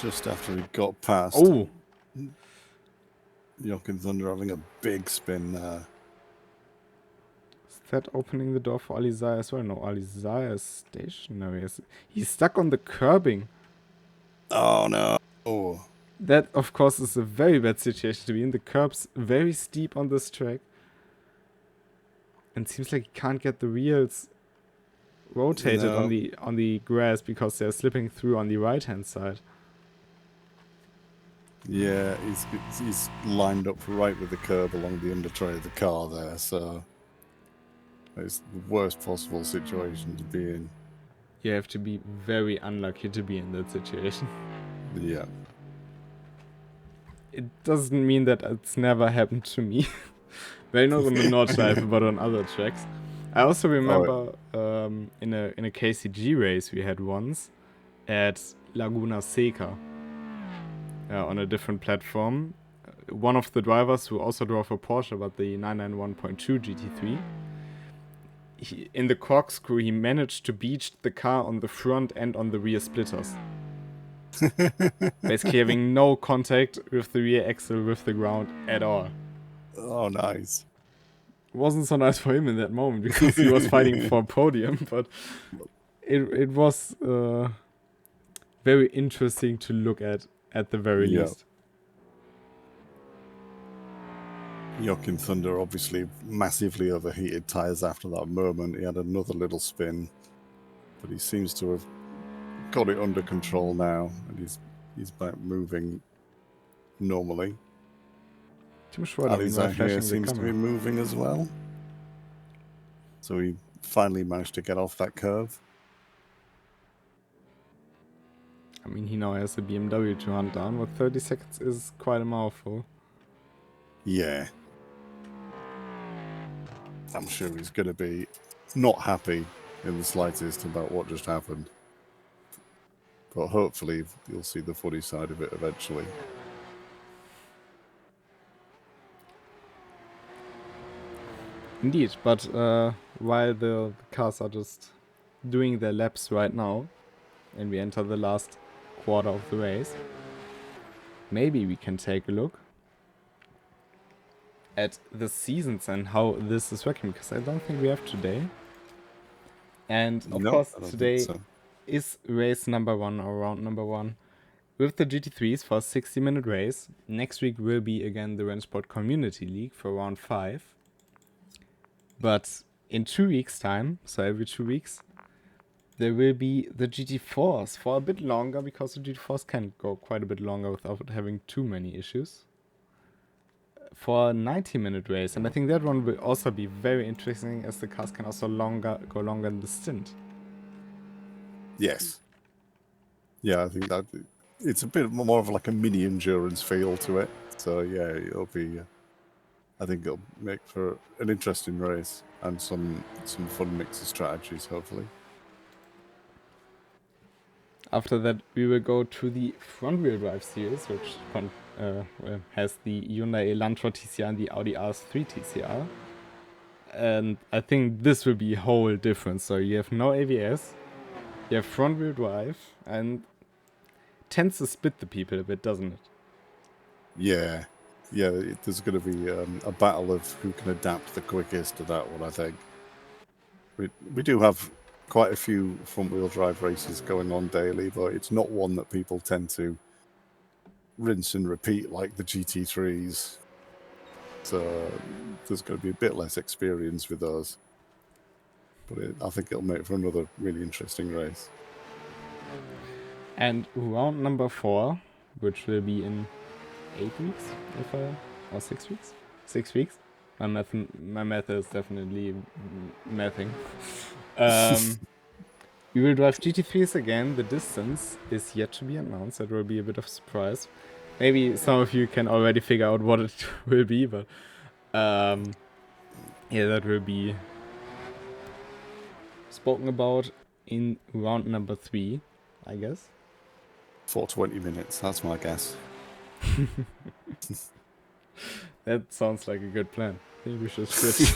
Just after he got past, Joachim Thunder having a big spin there. Is that opening the door for Alizai as well? No, Alizai is stationary. He's stuck on the curbing. Oh no. Oh. That, of course, is a very bad situation to be in. The curb's very steep on this track. And seems like he can't get the wheels rotated on the grass because they're slipping through on the right-hand side. Yeah, he's lined up right with the curb along the undertray of the car there, so it's the worst possible situation to be in. You have to be very unlucky to be in that situation. Yeah. It doesn't mean that it's never happened to me. Well, not on the Nordschleife, but on other tracks. I also remember in a KCG race we had once at Laguna Seca on a different platform. One of the drivers who also drove a Porsche, but the 991.2 GT3, in the corkscrew, he managed to beach the car on the front and on the rear splitters. Basically having no contact with the rear axle with the ground at all. Oh, nice. It wasn't so nice for him in that moment because he was fighting for a podium, but it was very interesting to look at the very least. Joachim Thunder obviously massively overheated tyres after that moment. He had another little spin, but he seems to have got it under control now, and he's back moving normally. Alizai here seems to be moving as well. So he finally managed to get off that curve. I mean, he now has a BMW to hunt down, but 30 seconds is quite a mouthful. Yeah. I'm sure he's going to be not happy in the slightest about what just happened. But hopefully you'll see the funny side of it eventually. Indeed, but while the cars are just doing their laps right now, and we enter the last quarter of the race, maybe we can take a look at the seasons and how this is working, because I don't think we have today. And of course today is race number 1 or round number 1 with the GT3s for a 60-minute race. Next week will be again the RENNSPORT Community League for round 5. But in 2 weeks time, so every 2 weeks, there will be the GT4s for a bit longer, because the GT4s can go quite a bit longer without having too many issues. For a 90-minute race, and I think that one will also be very interesting, as the cars can also go longer in the stint. Yes. Yeah, I think that it's a bit more of like a mini endurance feel to it. So yeah, it'll be. I think it'll make for an interesting race and some fun mix of strategies, hopefully. After that, we will go to the front-wheel drive series, which has the Hyundai Elantra TCR and the Audi RS3 TCR. And I think this will be a whole different. So you have no ABS, you have front-wheel drive, and tends to split the people a bit, doesn't it? Yeah, there's going to be a battle of who can adapt the quickest to that one, I think. We do have quite a few front-wheel drive races going on daily, but it's not one that people tend to rinse and repeat like the GT3s. So there's going to be a bit less experience with those. But I think it'll make for another really interesting race. And round number 4, which will be in 8 weeks, or 6 weeks? 6 weeks? My math is definitely mathing. We will drive GT3s again. The distance is yet to be announced. That will be a bit of a surprise. Maybe some of you can already figure out what it will be, but yeah, that will be spoken about in round number 3, I guess. For 20 minutes, that's my guess. That sounds like a good plan. I think we should switch.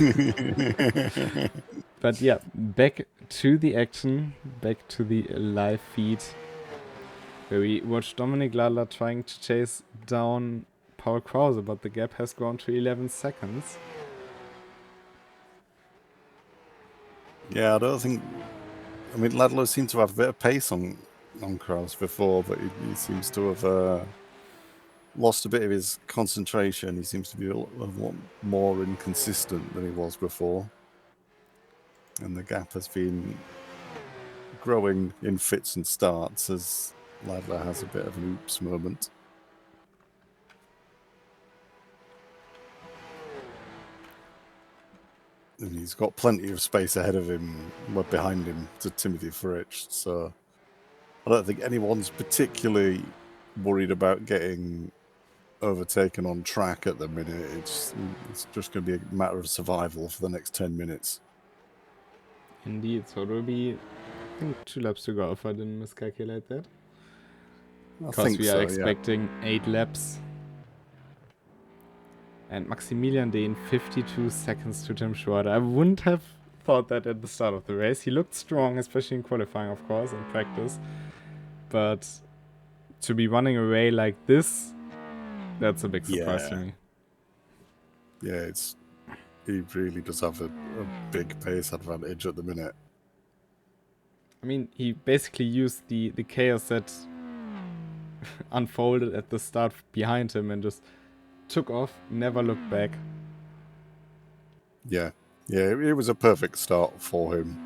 But yeah, back to the action, back to the live feed, where we watch Dominik Ladler trying to chase down Paul Krause, but the gap has grown to 11 seconds. Yeah, I don't think... I mean, Ladler seemed to have a bit of pace on Krause before, but he seems to have lost a bit of his concentration. He seems to be a lot more inconsistent than he was before. And the gap has been growing in fits and starts as Ladler has a bit of an oops moment. And he's got plenty of space ahead of him, behind him, to Timothy Fritsch. So I don't think anyone's particularly worried about getting overtaken on track at the minute. It's just going to be a matter of survival for the next 10 minutes. Indeed, so it will be, I think, 2 laps to go if I didn't miscalculate that. Because we are expecting 8 laps. And Maximilian Dehn, 52 seconds to Tim Schwarter. I wouldn't have thought that at the start of the race. He looked strong, especially in qualifying, of course, in practice. But to be running away like this, that's a big surprise to me. Yeah, he really does have a big pace advantage at the minute. I mean, he basically used the chaos that unfolded at the start behind him and just took off, never looked back. Yeah, it was a perfect start for him.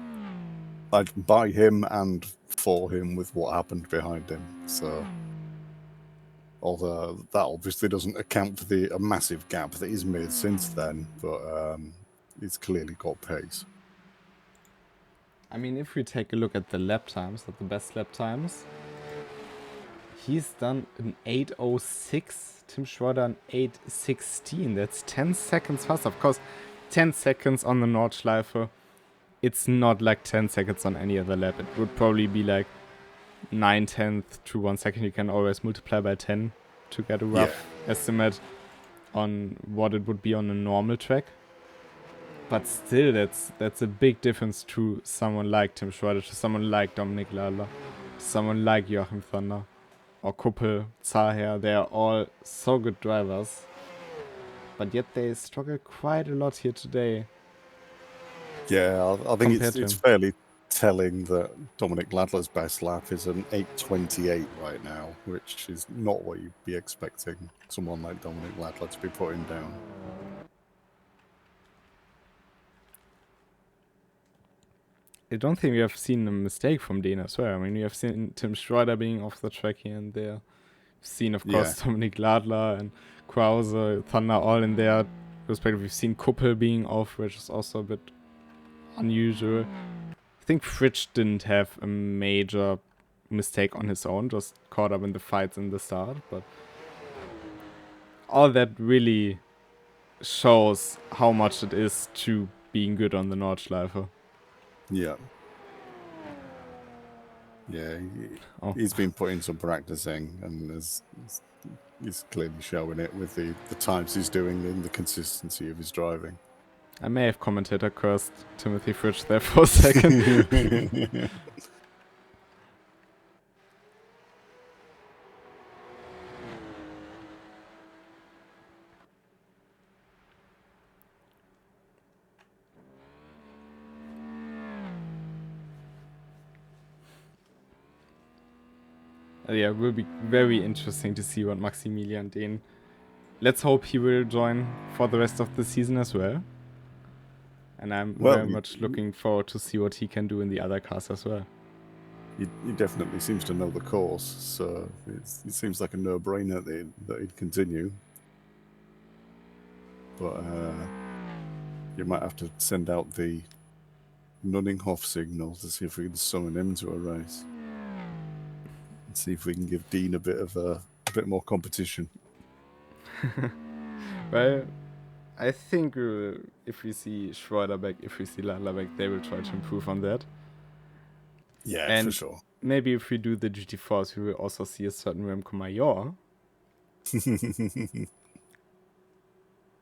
By him and for him with what happened behind him. So, although that obviously doesn't account for the massive gap that he's made since then, but he's clearly got pace. I mean, if we take a look at the lap times, at the best lap times, he's done an 8:06, Tim Schwarter an 8:16. That's 10 seconds faster. Of course, 10 seconds on the Nordschleife, it's not like 10 seconds on any other lap. It would probably be like 9/10 to 1 second. You can always multiply by 10 to get a rough estimate on what it would be on a normal track. But still, that's a big difference to someone like Tim Schwarter, to someone like Dominik Ladler, to someone like Joachim Thunder, or Kuppel, Zaher. They are all so good drivers. But yet they struggle quite a lot here today. Yeah, I think it's fairly telling that Dominik Ladler's best lap is an 8:28 right now, which is not what you'd be expecting someone like Dominik Ladler to be putting down. I don't think we have seen a mistake from Dane as well. I mean, we have seen Tim Schroeder being off the track here and there. We've seen, of course, Dominik Ladler and Krause, Thunder all in there. Respectively, we've seen Kuppel being off, which is also a bit unusual. I think Fritsch didn't have a major mistake on his own, just caught up in the fights in the start. But all that really shows how much it is to being good on the Nordschleife. Yeah. Yeah, he's been putting some practicing, and he's clearly showing it with the times he's doing and the consistency of his driving. I may have commentator cursed Timothy Fritsch there for a second. Yeah, it will be very interesting to see what Maximilian Dehn. Let's hope he will join for the rest of the season as well. And I'm very much looking forward to see what he can do in the other cars as well. He definitely seems to know the course, so it seems like a no-brainer that he'd continue. But you might have to send out the Nunninghoff signal to see if we can summon him to a race. And see if we can give Dean a bit more competition. Well, I think if we see Schroeder back, if we see Ladler back, they will try to improve on that. Yeah, and for sure. Maybe if we do the GT4s, we will also see a certain Remco Major.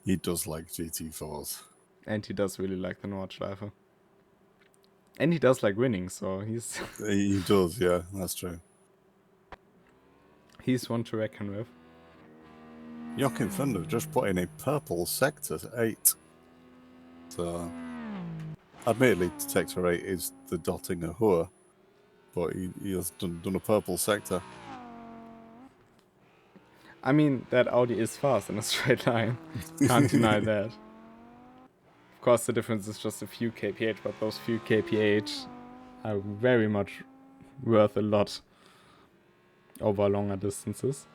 He does like GT4s. And he does really like the Nordschleife. And he does like winning, so he's... He does, yeah, that's true. He's one to reckon with. Joachim Thunder just put in a purple sector to 8. So, admittedly, sector 8 is the Dottinger Hohe, but he has done a purple sector. I mean, that Audi is fast in a straight line. Can't deny that. Of course, the difference is just a few kph, but those few kph are very much worth a lot over longer distances.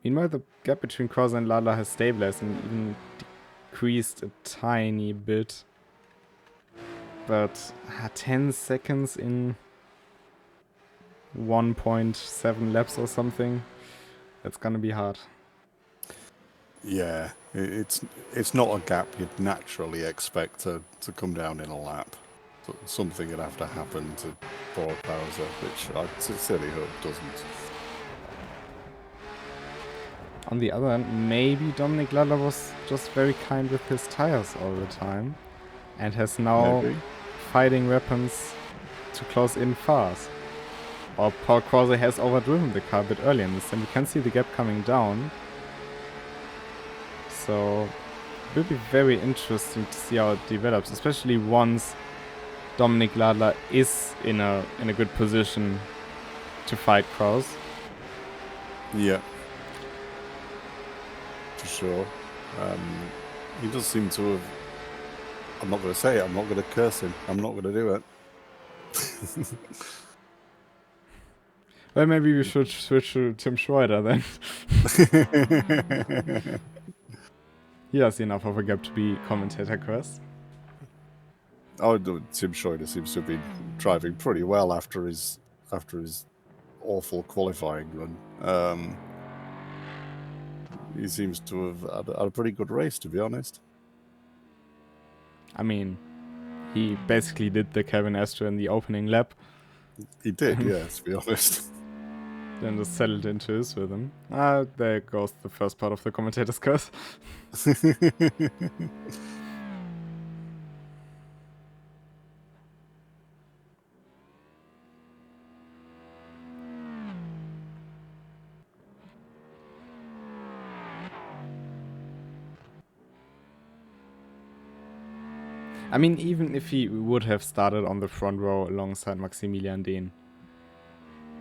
Meanwhile, the gap between Krause and Ladler has stabilized and even decreased a tiny bit. But 10 seconds in 1.7 laps or something, that's gonna be hard. Yeah, it's not a gap you'd naturally expect to come down in a lap. Something would have to happen to Borghauser, which I sincerely hope doesn't. On the other hand, maybe Dominik Ladler was just very kind with his tires all the time and has now fighting weapons to close in fast. Or Paul Krause has overdriven the car a bit earlier in this, and we can see the gap coming down. So it will be very interesting to see how it develops, especially once Dominik Ladler is in a good position to fight Krause. Yeah. For sure. He does seem to have... I'm not going to say it, I'm not going to curse him, I'm not going to do it. Well, maybe we should switch to Tim Schroeder then. He has enough of a gap to be commentator cursed. Oh, Tim Schroeder seems to have been driving pretty well after his awful qualifying run. He seems to have had a pretty good race, to be honest. I mean, he basically did the Kevin Astor in the opening lap. He did, yes, to be honest. Then just settled into his rhythm. There goes the first part of the commentator's curse. I mean, even if he would have started on the front row alongside Maximilian Dehn,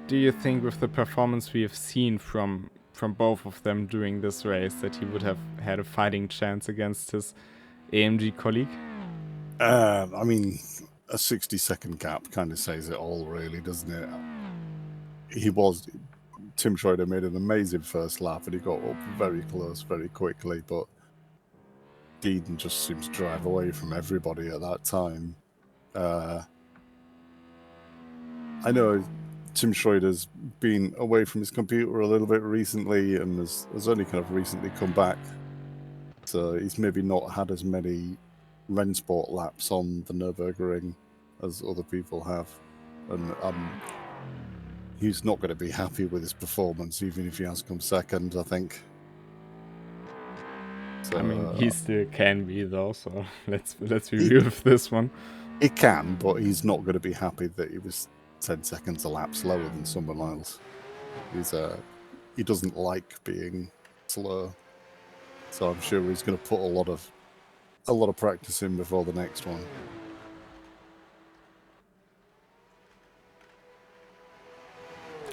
do you think with the performance we have seen from both of them during this race that he would have had a fighting chance against his AMG colleague? I mean, a 60-second gap kind of says it all, really, doesn't it? Tim Schroeder made an amazing first lap, and he got up very close very quickly, but Deedon just seemed to drive away from everybody at that time. I know Tim Schroeder's been away from his computer a little bit recently and has only kind of recently come back. So he's maybe not had as many RENNSPORT laps on the Nürburgring as other people have. And he's not going to be happy with his performance, even if he has come second, I think. So, I mean, he still can be, though, so let's be real with this one. He can, but he's not going to be happy that he was 10 seconds a lap slower than someone else. He doesn't like being slow, so I'm sure he's going to put a lot of practice in before the next one.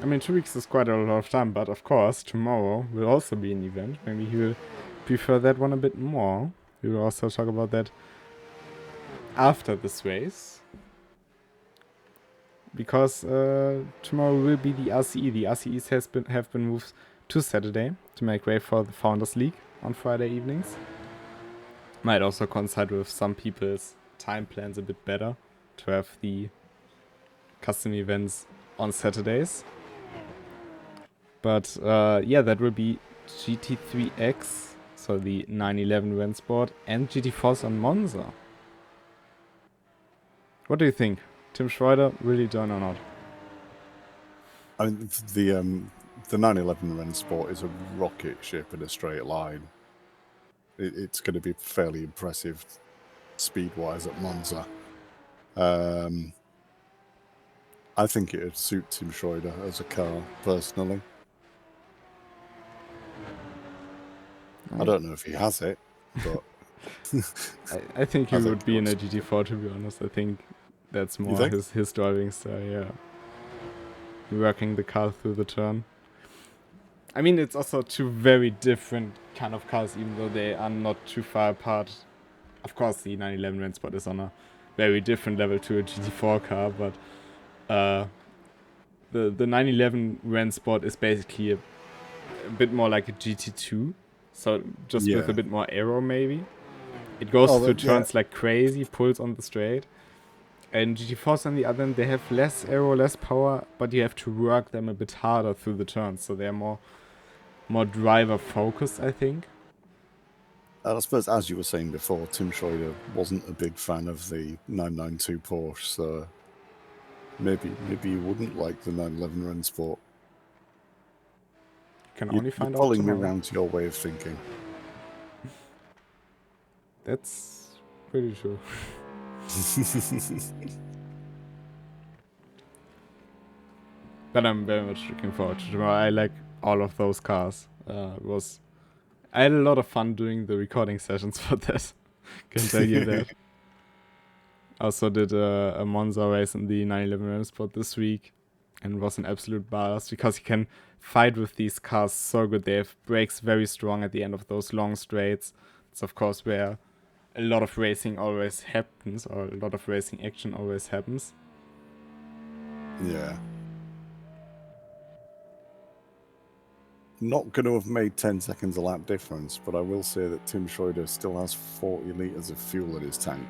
I mean, 2 weeks is quite a lot of time, but of course, tomorrow will also be an event. Maybe he will prefer that one a bit more. We will also talk about that after this race. Because tomorrow will be the RCE. The RCEs have been moved to Saturday to make way for the Founders League on Friday evenings. Might also coincide with some people's time plans a bit better to have the custom events on Saturdays. But yeah, that will be GT3X, so the 911 RENNSPORT, and GT4s on Monza. What do you think? Tim Schroeder really done or not? I mean, the 911 RENNSPORT is a rocket ship in a straight line. It's going to be fairly impressive speed-wise at Monza. I think it would suit Tim Schroeder as a car, personally. I don't know if he has it, but... I think he would be in a GT4, to be honest. I think that's more his driving style, yeah. Working the car through the turn. I mean, it's also two very different kind of cars, even though they are not too far apart. Of course, the 911 RENNSPORT is on a very different level to a GT4 car, but the 911 RENNSPORT is basically a bit more like a GT2, so just with a bit more aero, maybe. It goes through turns like crazy, pulls on the straight. And GT4s on the other hand, they have less aero, less power, but you have to work them a bit harder through the turns, so they're more driver focused, I think. I suppose, as you were saying before, Tim Schroeder wasn't a big fan of the 992 Porsche, so maybe you wouldn't like the 911 RENNSPORT. You can only find out following me around to your way of thinking. That's pretty true. But I'm very much looking forward to tomorrow. I like all of those cars. I had a lot of fun doing the recording sessions for that. Can tell you that. Also did a Monza race in the 911 RENNSPORT this week, and was an absolute blast because you can fight with these cars so good. They have brakes very strong at the end of those long straights. It's of course where a lot of racing always happens, or a lot of racing action always happens. Yeah. Not going to have made 10 seconds a lap difference, but I will say that Tim Schroeder still has 40 litres of fuel in his tank.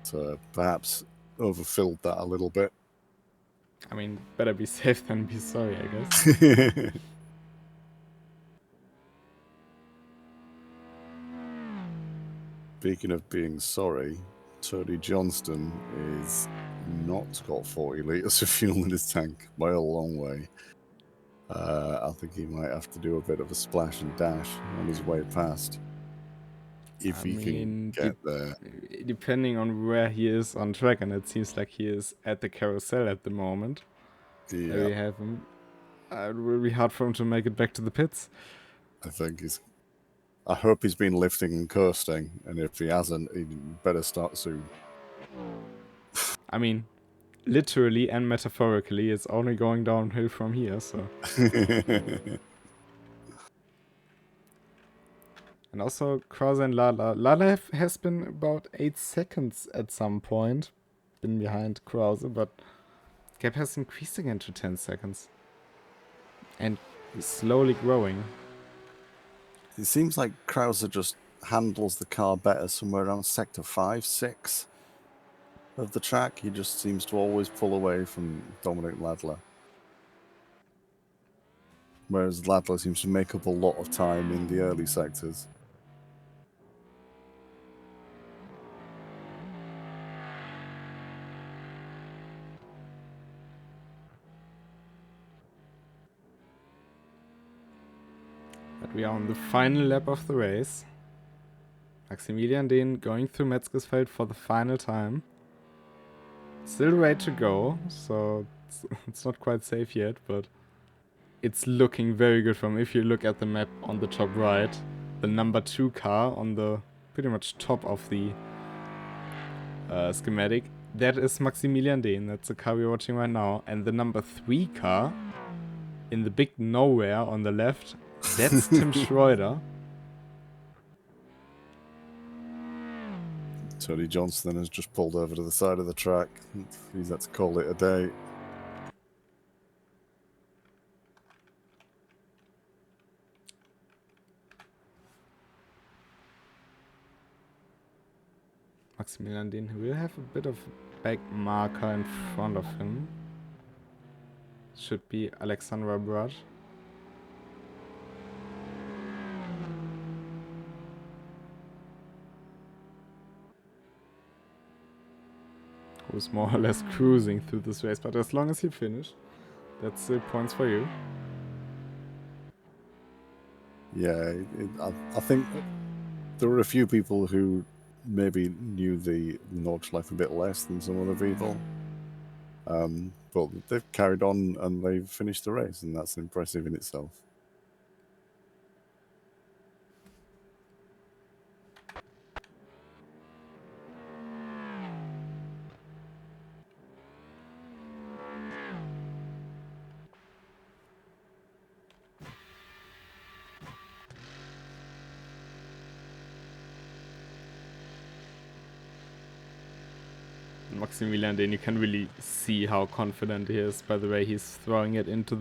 So perhaps overfilled that a little bit. I mean, better be safe than be sorry, I guess. Speaking of being sorry, Tony Johnston is not got 40 litres of fuel in his tank by a long way. I think he might have to do a bit of a splash and dash on his way past. If he can get there. Depending on where he is on track, and it seems like he is at the carousel at the moment. Yeah. There we have him. It will be hard for him to make it back to the pits. I hope he's been lifting and coasting, and if he hasn't, he better start soon. I mean, literally and metaphorically, it's only going downhill from here, so... And also Krause and Lala. Lala has been about 8 seconds at some point. Been behind Krause, but gap has increased again to 10 seconds. And slowly growing. It seems like Krause just handles the car better somewhere around sector 5, 6 of the track. He just seems to always pull away from Dominic Ladler. Whereas Ladler seems to make up a lot of time in the early sectors. But we are on the final lap of the race. Maximilian Dehn going through Metzgersfeld for the final time. Still a way to go, so it's not quite safe yet, but it's looking very good from if you look at the map on the top right. The number 2 car on the pretty much top of the schematic. That is Maximilian Dehn, that's the car we're watching right now. And the number 3 car in the big nowhere on the left, that's Tim Schroeder. Tony Johnston has just pulled over to the side of the track. He's had to call it a day. Maximilian Dehn will have a bit of a back marker in front of him. Should be Alexandra Brad. Who's more or less cruising through this race, but as long as he finished, that's the points for you. Yeah, I think there were a few people who maybe knew the Nordschleife a bit less than some other people. But they've carried on and they've finished the race, and that's impressive in itself. Maximilian Dehn, you can really see how confident he is by the way he's throwing it into the